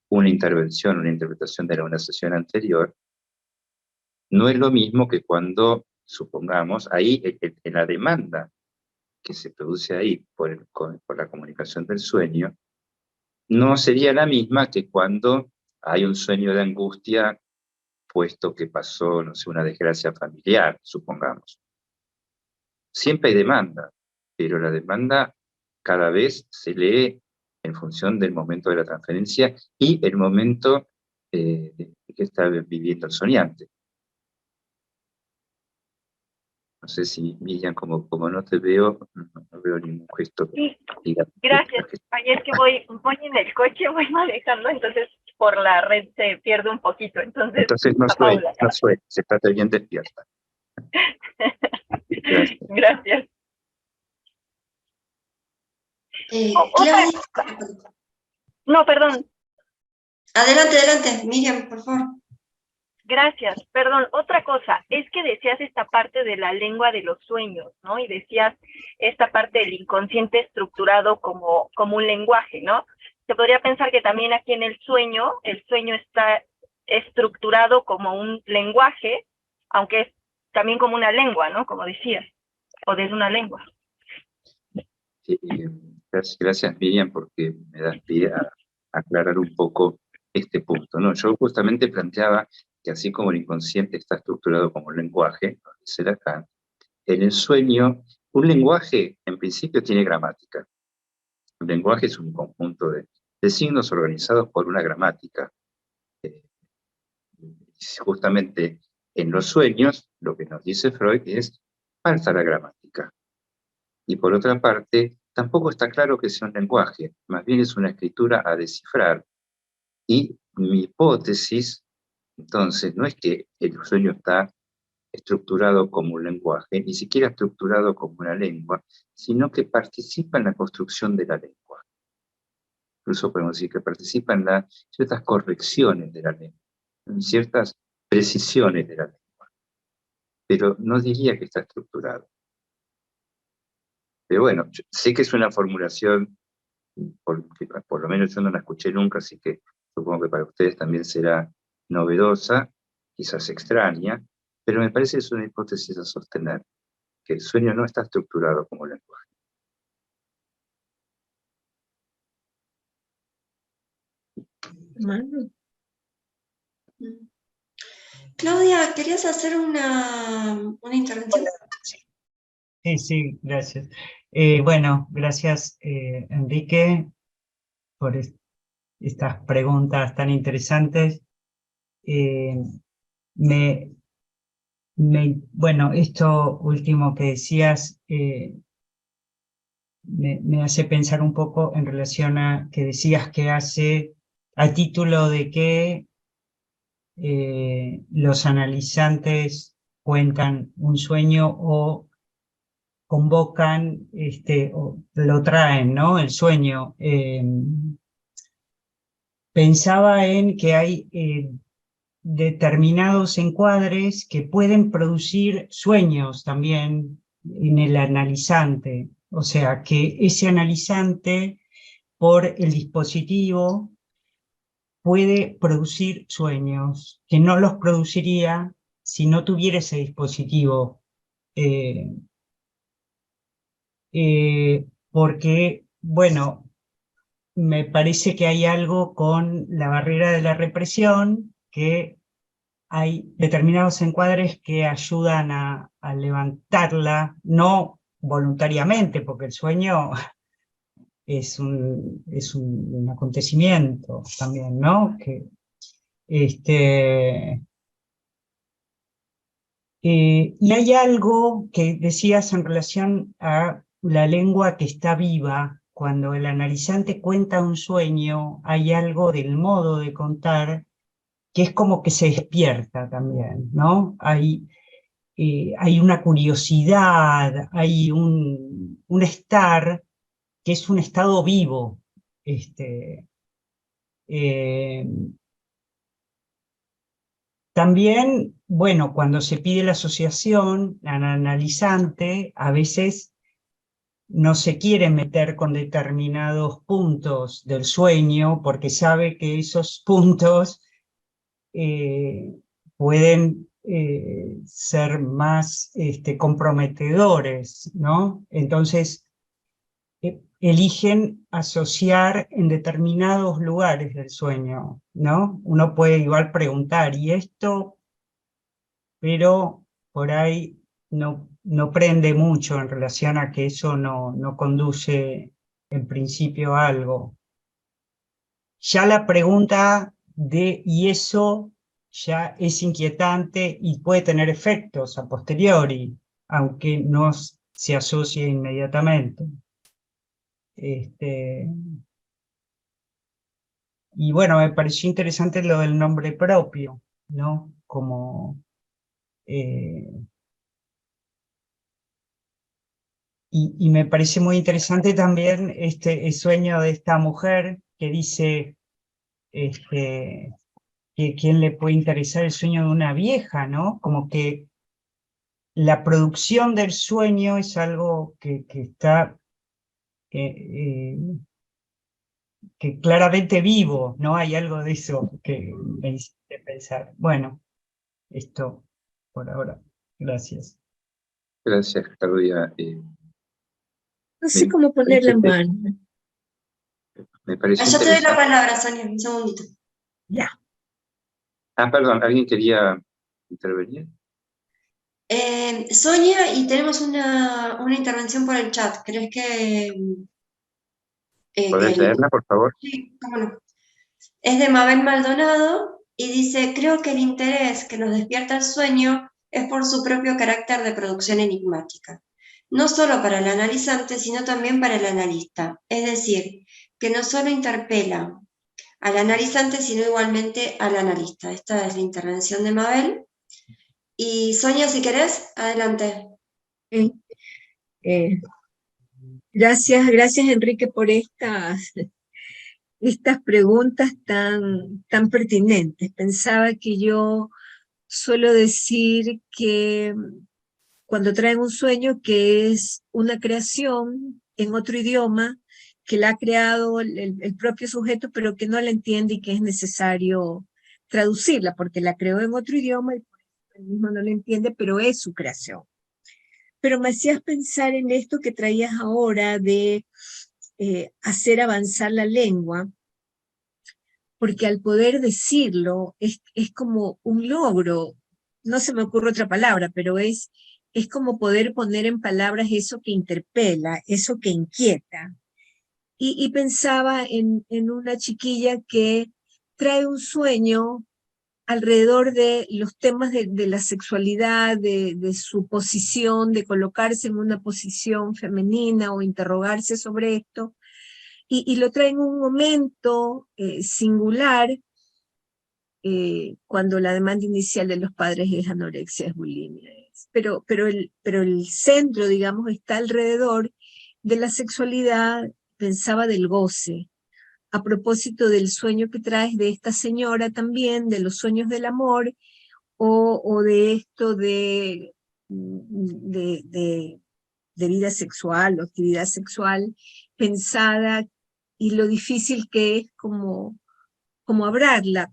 una intervención, una interpretación de una sesión anterior, no es lo mismo que cuando, supongamos, ahí en la demanda que se produce ahí por la comunicación del sueño, no sería la misma que cuando hay un sueño de angustia, puesto que pasó, no sé, una desgracia familiar, supongamos. Siempre hay demanda, pero la demanda cada vez se lee en función del momento de la transferencia y el momento que está viviendo el soñante. No sé si, Miriam, como no te veo, no veo ningún gesto. Sí, gracias. Ayer que voy en el coche, voy manejando, entonces por la red se pierde un poquito. Entonces no a Paula. sueñes, se está bien despierta. Gracias. Gracias. Claudia. No, perdón. Adelante, Miriam, por favor. Gracias, perdón, otra cosa, es que decías esta parte de la lengua de los sueños, ¿no? Y decías esta parte del inconsciente estructurado como un lenguaje, ¿no? Se podría pensar que también aquí en el sueño está estructurado como un lenguaje, aunque es también como una lengua, ¿no? Como decías, o desde una lengua. Gracias, Miriam, porque me das pie a aclarar un poco este punto, ¿no? Yo justamente planteaba que así como el inconsciente está estructurado como un lenguaje, dice Lacan, en el sueño, un lenguaje en principio tiene gramática. Un lenguaje es un conjunto de signos organizados por una gramática. Justamente en los sueños, lo que nos dice Freud es falta la gramática. Y por otra parte, tampoco está claro que sea un lenguaje, más bien es una escritura a descifrar. Y mi hipótesis, entonces, no es que el sueño está estructurado como un lenguaje, ni siquiera estructurado como una lengua, sino que participa en la construcción de la lengua. Incluso podemos decir que participa en ciertas correcciones de la lengua, en ciertas precisiones de la lengua. Pero no diría que está estructurado. Pero bueno, sé que es una formulación, por lo menos yo no la escuché nunca, así que supongo que para ustedes también será novedosa, quizás extraña, pero me parece que es una hipótesis a sostener, que el sueño no está estructurado como lenguaje. Claudia, ¿querías hacer una intervención? Sí, gracias. Bueno, gracias Enrique por estas preguntas tan interesantes. Bueno, esto último que decías me hace pensar un poco en relación a que decías que hace a título de que los analizantes cuentan un sueño o convocan, o lo traen, ¿no? El sueño. Pensaba en que hay determinados encuadres que pueden producir sueños también en el analizante. O sea, que ese analizante, por el dispositivo, puede producir sueños, que no los produciría si no tuviera ese dispositivo. Porque, bueno, me parece que hay algo con la barrera de la represión, que hay determinados encuadres que ayudan a levantarla, no voluntariamente, porque el sueño es un acontecimiento también, ¿no? Y hay algo que decías en relación a la lengua que está viva. Cuando el analizante cuenta un sueño, hay algo del modo de contar que es como que se despierta también, ¿no? Hay una curiosidad, hay un estar que es un estado vivo. También, bueno, cuando se pide la asociación al analizante, a veces no se quiere meter con determinados puntos del sueño porque sabe que esos puntos pueden ser más comprometedores, ¿no? Entonces, eligen asociar en determinados lugares del sueño, ¿no? Uno puede igual preguntar, ¿y esto? Pero por ahí no prende mucho en relación a que eso no conduce en principio a algo. Ya la pregunta de ¿y eso? Ya es inquietante y puede tener efectos a posteriori. aunque no se asocie inmediatamente. Y bueno, me pareció interesante lo del nombre propio, ¿no? Como, y me parece muy interesante también el sueño de esta mujer que dice que quién le puede interesar el sueño de una vieja, ¿no? Como que la producción del sueño es algo que está que claramente vivo, ¿no? Hay algo de eso que me hiciste pensar. Bueno, esto por ahora. Gracias. Gracias, Claudia. No sé Me cómo poner la parece, mano. me parece Yo te doy la interesante. palabra, Sonia, un segundito. Ya. Ah, perdón, ¿alguien quería intervenir? Sonia, y tenemos una intervención por el chat. ¿Crees que ¿Podés leerla, por favor? Sí, cómo no? Es de Mabel Maldonado y dice, creo que el interés que nos despierta el sueño es por su propio carácter de producción enigmática, no solo para el analizante, sino también para el analista. Es decir, que no solo interpela al analizante, sino igualmente al analista. Esta es la intervención de Mabel. Y Sonia, si querés, adelante. Eh, gracias Enrique por estas preguntas tan pertinentes. Pensaba que yo suelo decir que cuando traen un sueño que es una creación en otro idioma, que la ha creado el propio sujeto, pero que no la entiende y que es necesario traducirla, porque la creó en otro idioma y por eso él mismo no la entiende, pero es su creación. Pero me hacías pensar en esto que traías ahora de hacer avanzar la lengua, porque al poder decirlo es como un logro, no se me ocurre otra palabra, pero es como poder poner en palabras eso que interpela, eso que inquieta. Y pensaba en una chiquilla que trae un sueño alrededor de los temas de la sexualidad, de su posición, de colocarse en una posición femenina o interrogarse sobre esto, y lo trae en un momento singular, cuando la demanda inicial de los padres es anorexia, es bulimia. Pero el centro, digamos, está alrededor de la sexualidad, pensaba del goce, a propósito del sueño que traes de esta señora también, de los sueños del amor, o de esto de vida sexual o actividad sexual pensada, y lo difícil que es como hablarla,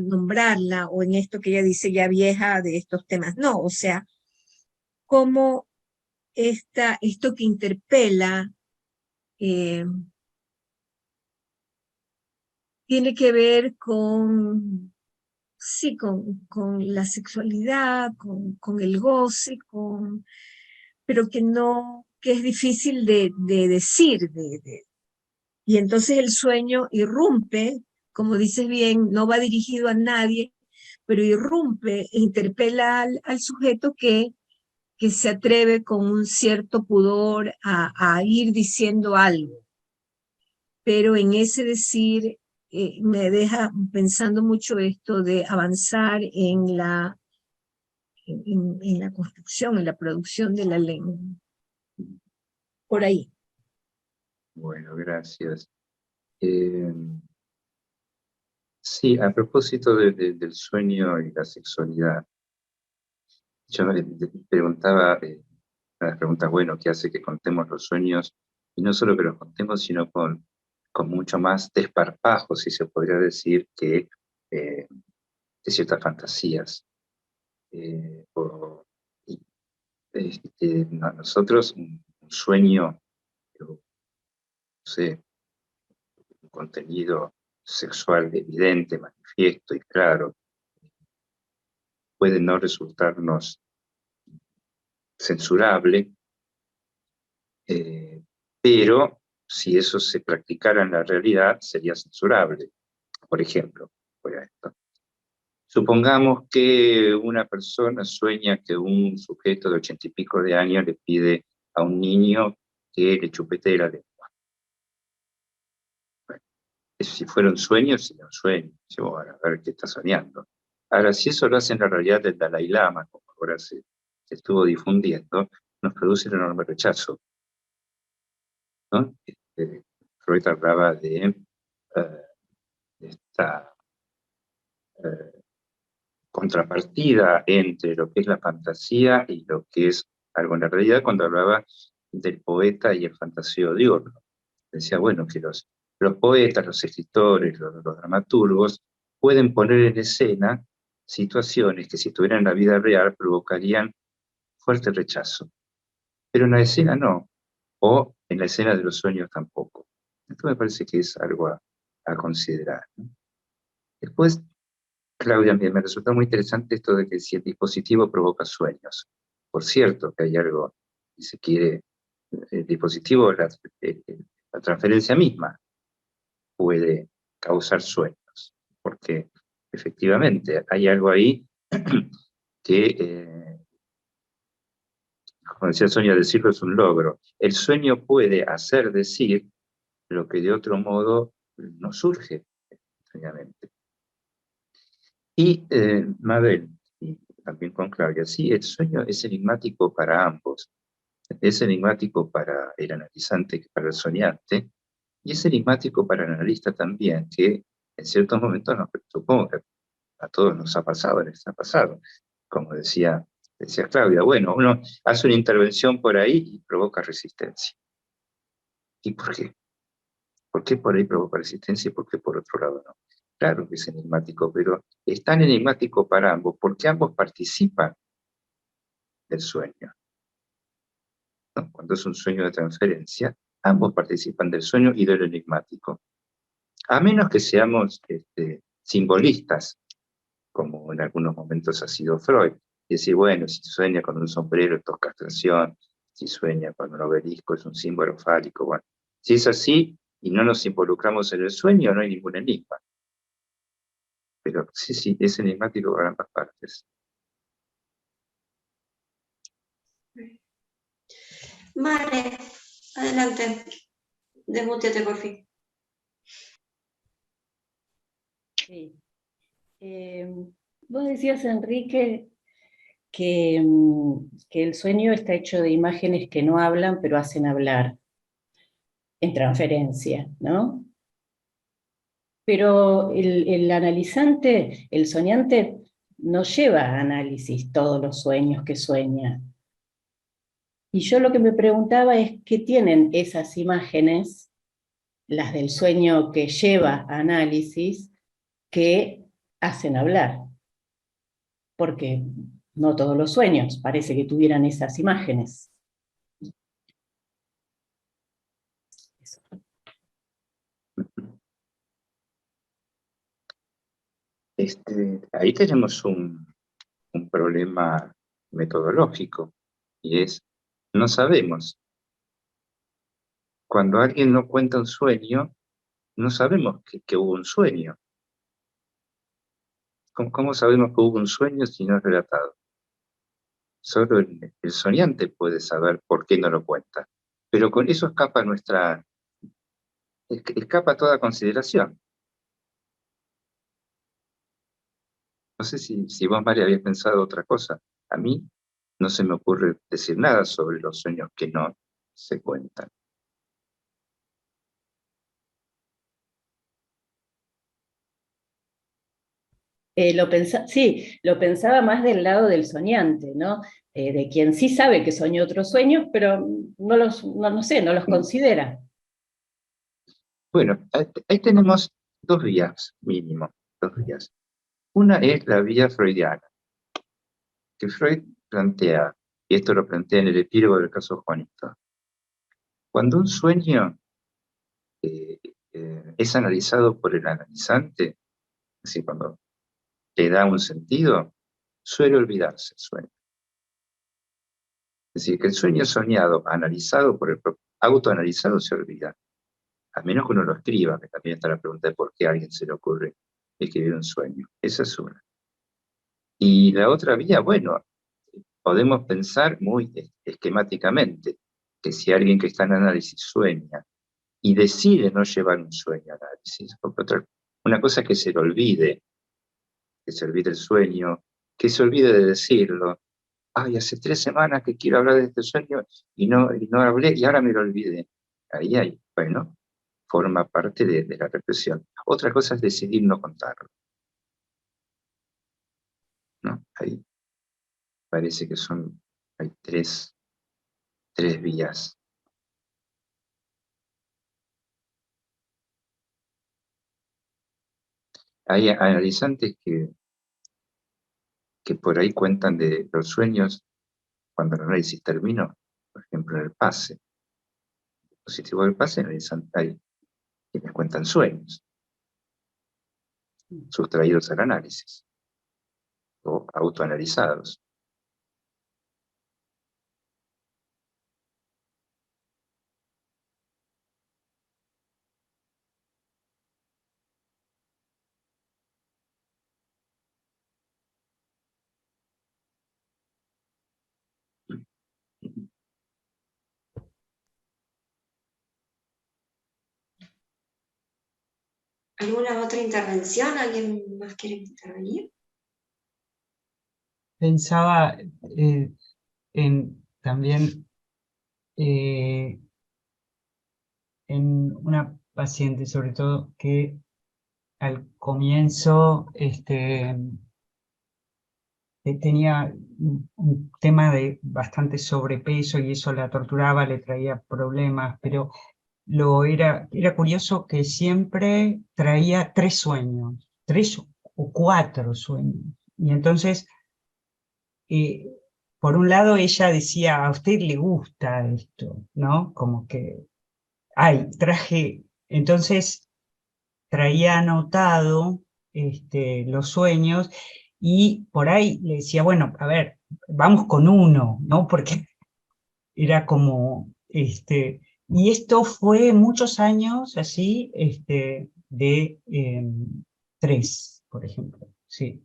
nombrarla, o en esto que ella dice ya vieja de estos temas. No, o sea, como esto que interpela tiene que ver con, sí, con la sexualidad, con el goce, pero que es difícil de decir, y entonces el sueño irrumpe, como dices bien, no va dirigido a nadie, pero irrumpe e interpela al sujeto que se atreve con un cierto pudor a ir diciendo algo. Pero en ese decir me deja pensando mucho esto de avanzar en la construcción, en la producción de la lengua. Por ahí. Bueno, gracias. Sí, a propósito del sueño y la sexualidad, yo me preguntaba, una de las preguntas, bueno, ¿qué hace que contemos los sueños? Y no solo que los contemos, sino con mucho más desparpajo, si se podría decir, que de ciertas fantasías. Nosotros, un sueño, no sé, un contenido sexual evidente, manifiesto y claro, puede no resultarnos censurable, pero si eso se practicara en la realidad sería censurable. Por ejemplo, voy a esto. Supongamos que una persona sueña que un sujeto de 80 y pico de años le pide a un niño que le chupetee la lengua. Bueno, si fuera un sueño, sería un sueño. Yo, a ver qué está soñando. Ahora, si eso lo hace en la realidad del Dalai Lama, como ahora se estuvo difundiendo, nos produce un enorme rechazo, ¿no? Freud hablaba de esta contrapartida entre lo que es la fantasía y lo que es algo en la realidad, cuando hablaba del poeta y el fantaseo diurno. Decía, bueno, que los poetas, los escritores, los dramaturgos pueden poner en escena situaciones que si estuvieran en la vida real provocarían fuerte rechazo, pero en la escena no, o en la escena de los sueños tampoco. Esto me parece que es algo a considerar, ¿no? Después, Claudia, me resulta muy interesante esto de que si el dispositivo provoca sueños. Por cierto, que hay algo, si se quiere, el dispositivo, la transferencia misma puede causar sueños, porque efectivamente hay algo ahí que, como decía Sonia, decirlo es un logro. El sueño puede hacer decir lo que de otro modo no surge extrañamente. Y Mabel, y también con Claudia, sí, el sueño es enigmático para ambos. Es enigmático para el analizante, para el soñante, y es enigmático para el analista también, que en ciertos momentos supongo que a todos nos ha pasado, les ha pasado. Como decía Claudia, bueno, uno hace una intervención por ahí y provoca resistencia. ¿Y por qué? ¿Por qué por ahí provoca resistencia y por qué por otro lado no? Claro que es enigmático, pero es tan enigmático para ambos, porque ambos participan del sueño, ¿no? Cuando es un sueño de transferencia, ambos participan del sueño y del enigmático. A menos que seamos simbolistas, como en algunos momentos ha sido Freud, y decir, bueno, si sueña con un sombrero, esto es castración, si sueña con un obelisco, es un símbolo fálico. Bueno, si es así y no nos involucramos en el sueño, no hay ningún enigma. Pero sí, es enigmático para ambas partes. Mare, adelante. Desmúteate, por fin. Sí. Vos decías, Enrique, que el sueño está hecho de imágenes que no hablan, pero hacen hablar, en transferencia, ¿no? Pero el analizante, el soñante, no lleva a análisis todos los sueños que sueña. Y yo lo que me preguntaba es qué tienen esas imágenes, las del sueño que lleva a análisis, que hacen hablar. Porque no todos los sueños parece que tuvieran esas imágenes. Eso. Ahí tenemos un problema metodológico, y es, no sabemos. Cuando alguien no cuenta un sueño, no sabemos que hubo un sueño. ¿Cómo sabemos que hubo un sueño si no es relatado? Solo el soñante puede saber por qué no lo cuenta. Pero con eso escapa toda consideración. No sé si vos, María, habías pensado otra cosa. A mí no se me ocurre decir nada sobre los sueños que no se cuentan. Sí, lo pensaba más del lado del soñante, ¿no? De quien sí sabe que soñó otros sueños, pero no los considera. Bueno, ahí tenemos dos vías, mínimo, dos vías. Una es la vía freudiana, que Freud plantea, y esto lo plantea en el epílogo del caso Juanito. Cuando un sueño es analizado por el analizante, es decir, cuando le da un sentido, suele olvidarse el sueño. Es decir, que el sueño soñado, analizado por el autoanalizado, se olvida. A menos que uno lo escriba, que también está la pregunta de por qué a alguien se le ocurre escribir un sueño. Esa es una. Y la otra vía, bueno, podemos pensar muy esquemáticamente que si alguien que está en análisis sueña y decide no llevar un sueño a análisis, una cosa es que se le olvide, el sueño, que se olvide de decirlo. Ay, hace 3 semanas que quiero hablar de este sueño y no hablé y ahora me lo olvidé. Ahí, bueno, forma parte de la represión. Otra cosa es decidir no contarlo, ¿no? Ahí parece que hay tres vías. Hay analizantes que por ahí cuentan de los sueños cuando el análisis terminó, por ejemplo en el PASE. El dispositivo del PASE, hay quienes cuentan sueños sustraídos al análisis o autoanalizados. ¿Alguna otra intervención? ¿Alguien más quiere intervenir? Pensaba también en una paciente, sobre todo, que al comienzo tenía un tema de bastante sobrepeso y eso la torturaba, le traía problemas, pero era curioso que siempre traía 3 sueños, 3 o 4 sueños. Y entonces, por un lado ella decía, a usted le gusta esto, ¿no? Como que, ay, entonces traía anotado los sueños y por ahí le decía, bueno, a ver, vamos con uno, ¿no? Porque era como, y esto fue muchos años así, de 3, por ejemplo, sí.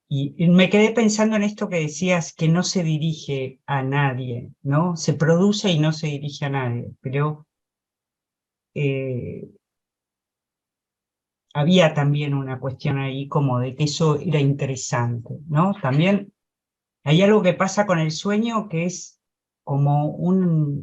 Y me quedé pensando en esto que decías, que no se dirige a nadie, ¿no? Se produce y no se dirige a nadie, pero había también una cuestión ahí como de que eso era interesante, ¿no? También hay algo que pasa con el sueño que es como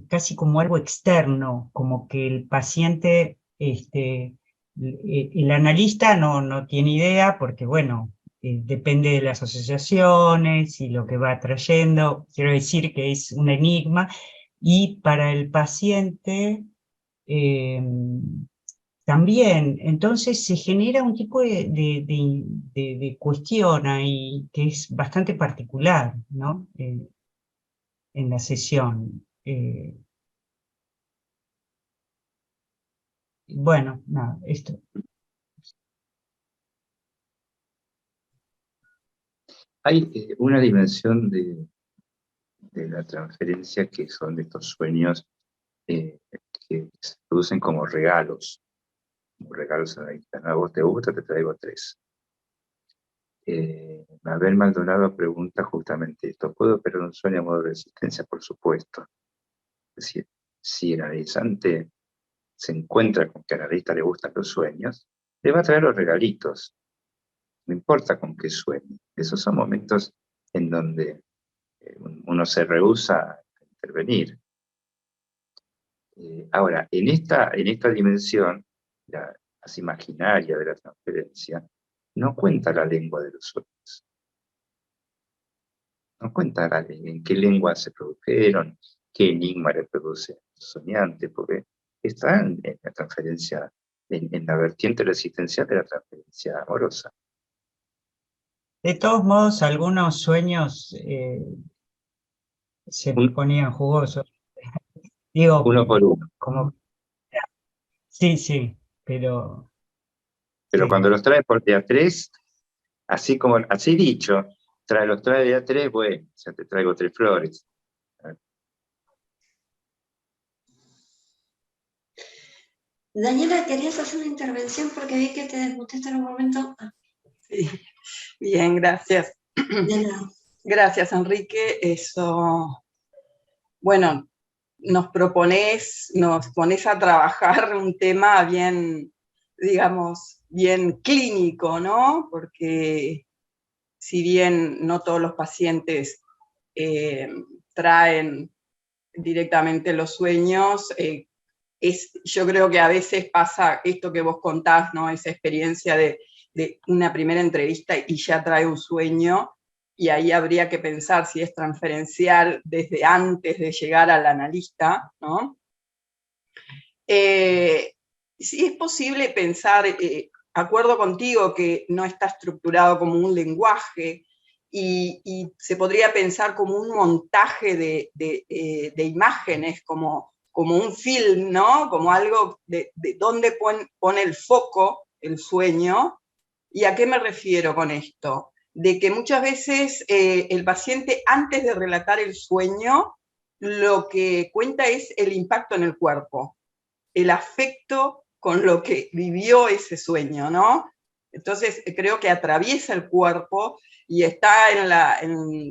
casi como algo externo, como que el paciente, el analista no tiene idea porque, bueno, depende de las asociaciones y lo que va trayendo, quiero decir que es un enigma, y para el paciente también, entonces se genera un tipo de cuestión ahí que es bastante particular, ¿no? En la sesión. Bueno, nada, esto. Hay una dimensión de la transferencia que son de estos sueños que se producen como regalos a la vista. A vos te gusta, te traigo 3. Mabel Maldonado pregunta justamente esto: ¿puedo operar un sueño a modo de resistencia? Por supuesto. Es decir, si el analizante se encuentra con que al analista le gustan los sueños, le va a traer los regalitos. No importa con qué sueñe. Esos son momentos en donde uno se rehúsa a intervenir. Ahora, en esta dimensión, más imaginaria de la transferencia, no cuenta la lengua de los sueños. No cuenta en qué lengua se produjeron, qué enigma le produce al soñante, porque está en la transferencia, en la vertiente resistencial de la transferencia amorosa. De todos modos, algunos sueños se ponían jugosos. Digo, Uno por uno. como, sí, pero... Pero sí. cuando los trae por de a 3, así dicho, los trae de a 3, bueno, ya te traigo 3 flores. Daniela, ¿querías hacer una intervención? Porque vi que te desmuteaste en un momento. Sí. Bien, gracias. De nada. Gracias, Enrique. Eso, bueno, nos pones a trabajar un tema bien, digamos, bien clínico, ¿no? Porque si bien no todos los pacientes traen directamente los sueños, yo creo que a veces pasa esto que vos contás, ¿no? Esa experiencia de una primera entrevista y ya trae un sueño, y ahí habría que pensar si es transferencial desde antes de llegar al analista, ¿no? Si es posible pensar, acuerdo contigo que no está estructurado como un lenguaje, y se podría pensar como un montaje de imágenes, como un film, ¿no? Como algo de dónde pone el foco el sueño. ¿Y a qué me refiero con esto? De que muchas veces el paciente, antes de relatar el sueño, lo que cuenta es el impacto en el cuerpo, el afecto con lo que vivió ese sueño, ¿no? Entonces creo que atraviesa el cuerpo y está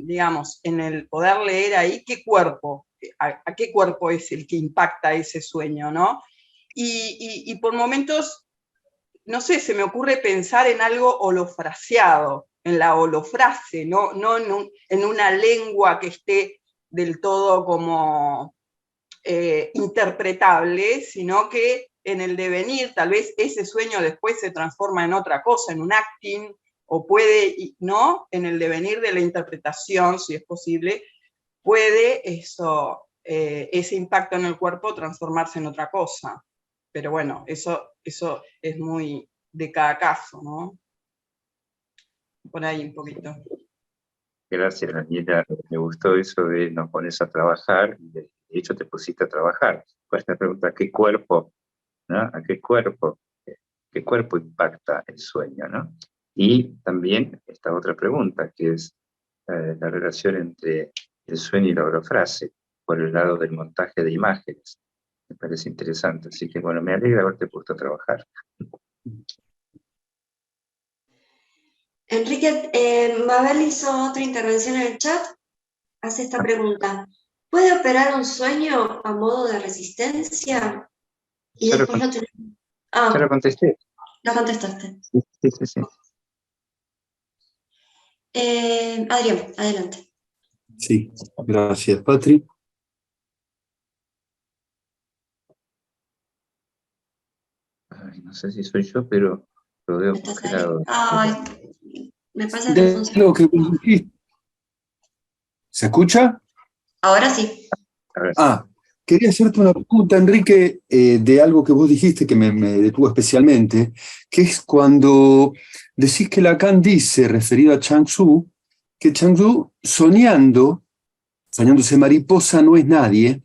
digamos, en el poder leer ahí qué cuerpo, a qué cuerpo es el que impacta ese sueño, ¿no? Y por momentos, no sé, se me ocurre pensar en algo holofraseado, en la holofrase, no en una lengua que esté del todo como interpretable, sino que en el devenir, tal vez ese sueño después se transforma en otra cosa, en un acting, o puede, ¿no? En el devenir de la interpretación, si es posible, puede eso, ese impacto en el cuerpo transformarse en otra cosa. Pero bueno, eso es muy de cada caso, ¿no? Por ahí un poquito. Gracias, Daniela. Me gustó eso de nos pones a trabajar, y de hecho te pusiste a trabajar. Con esta pregunta, ¿qué cuerpo? ¿No? ¿A qué cuerpo? ¿Qué cuerpo impacta el sueño? ¿No? Y también esta otra pregunta, que es la relación entre el sueño y la orofrase, por el lado del montaje de imágenes. Me parece interesante. Así que, bueno, me alegra haberte puesto a trabajar. Enrique, Mabel hizo otra intervención en el chat, hace esta pregunta. ¿Puede operar un sueño a modo de resistencia? Y Ya después ya lo contesté. lo contestaste. Sí. Adrián, adelante. Sí, gracias, Patri. Ay, no sé si soy yo, pero lo veo ¿Estás ahí? congelado. Ay, me pasa que De funciona. lo que vos dijiste. ¿Se escucha? Ahora sí. A ver, Quería hacerte una pregunta, Enrique, de algo que vos dijiste que me detuvo especialmente, que es cuando decís que Lacan dice, referido a Chuang Tzu, que Chuang Tzu, soñándose mariposa, no es nadie,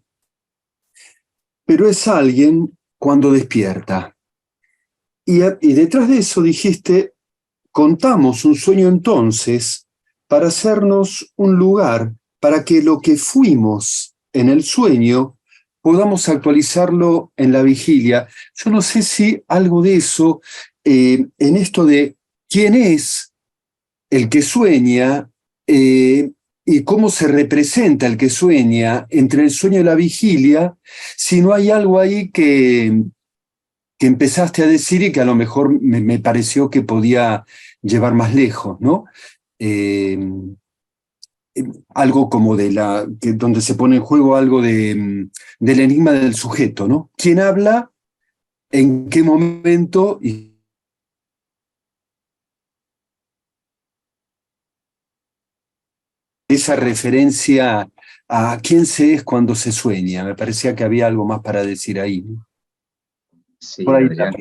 pero es alguien cuando despierta. Y detrás de eso dijiste, contamos un sueño entonces para hacernos un lugar para que lo que fuimos en el sueño podamos actualizarlo en la vigilia. Yo no sé si algo de eso, en esto de quién es el que sueña y cómo se representa el que sueña entre el sueño y la vigilia, si no hay algo ahí que empezaste a decir y que a lo mejor me pareció que podía llevar más lejos, ¿no? Algo como donde se pone en juego algo del enigma del sujeto, ¿no? ¿Quién habla? ¿En qué momento? Y esa referencia a quién se es cuando se sueña. Me parecía que había algo más para decir ahí, ¿no? sí, Por ahí Adrián,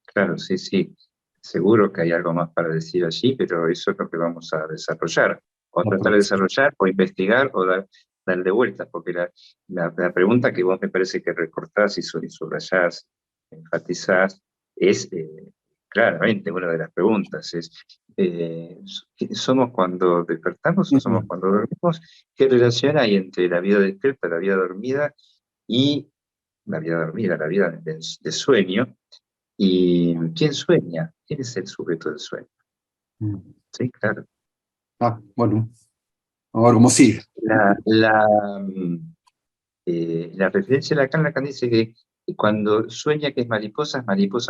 claro, sí. Seguro que hay algo más para decir allí, pero eso es lo que vamos a desarrollar. O tratar de desarrollar, o investigar, o darle vueltas, porque la pregunta que vos me parece que recortás y subrayás, enfatizás, es claramente una de las preguntas. ¿Somos cuando despertamos o somos cuando dormimos? ¿Qué relación hay entre la vida despierta, la vida dormida y la vida de sueño? ¿Y quién sueña? ¿Quién es el sujeto del sueño? Sí, claro. Bueno, vamos a ver cómo sigue. La referencia de Lacan dice que cuando sueña que es mariposa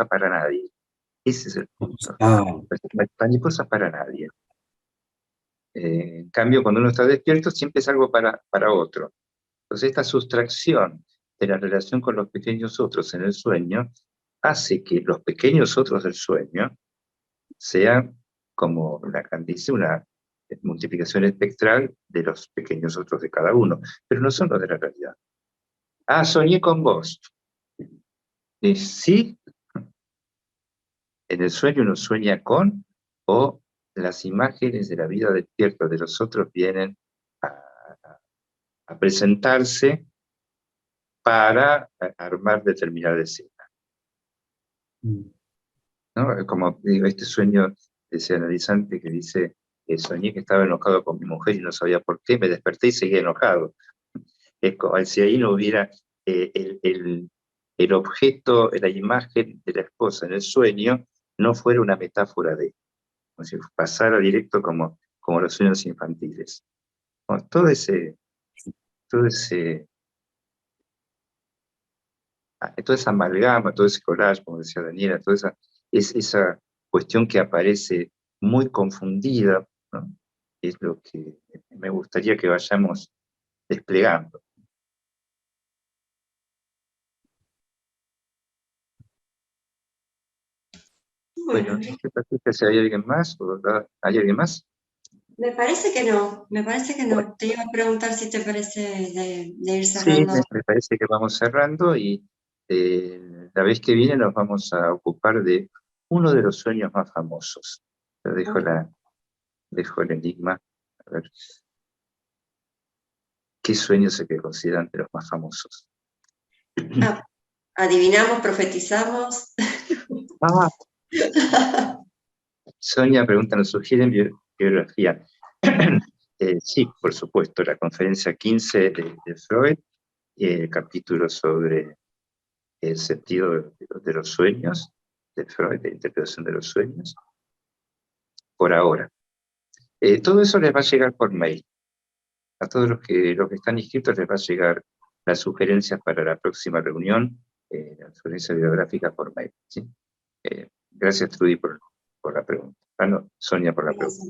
para nadie. Ese es el punto. Mariposa para nadie. En cambio, cuando uno está despierto, siempre es algo para otro. Entonces, esta sustracción de la relación con los pequeños otros en el sueño hace que los pequeños otros del sueño sean, como Lacan dice, una multiplicación espectral de los pequeños otros de cada uno, pero no son los de la realidad. Soñé con vos. Sí, en el sueño uno sueña con, o las imágenes de la vida despierta de los otros vienen a presentarse para armar determinada escena. ¿No? Como digo, este sueño de ese analizante que dice, soñé que estaba enojado con mi mujer y no sabía por qué, me desperté y seguía enojado. Es como si ahí no hubiera el objeto, la imagen de la esposa en el sueño, no fuera una metáfora de, como si pasara directo como los sueños infantiles. ¿No? Toda esa amalgama, todo ese collage, como decía Daniela, toda esa cuestión que aparece muy confundida, ¿no? Es lo que me gustaría que vayamos desplegando. Bueno, no sé, Patricia, si hay alguien más, ¿hay alguien más? Me parece que no. Bueno. Te iba a preguntar si te parece de ir cerrando. Sí, me parece que vamos cerrando y la vez que viene nos vamos a ocupar de uno de los sueños más famosos. Yo dejo el enigma. A ver, ¿qué sueño es el que consideran de los más famosos? Adivinamos, profetizamos. Sonia pregunta, ¿nos sugieren biografía? Sí, por supuesto, la conferencia 15 de Freud, el capítulo sobre el sentido de los sueños, de Freud, de interpretación de los sueños, por ahora. Todo eso les va a llegar por mail. A todos los que están inscritos les va a llegar las sugerencias para la próxima reunión, la sugerencia bibliográfica por mail. ¿Sí? Gracias, Trudy, por la pregunta. No, Sonia, por la pregunta.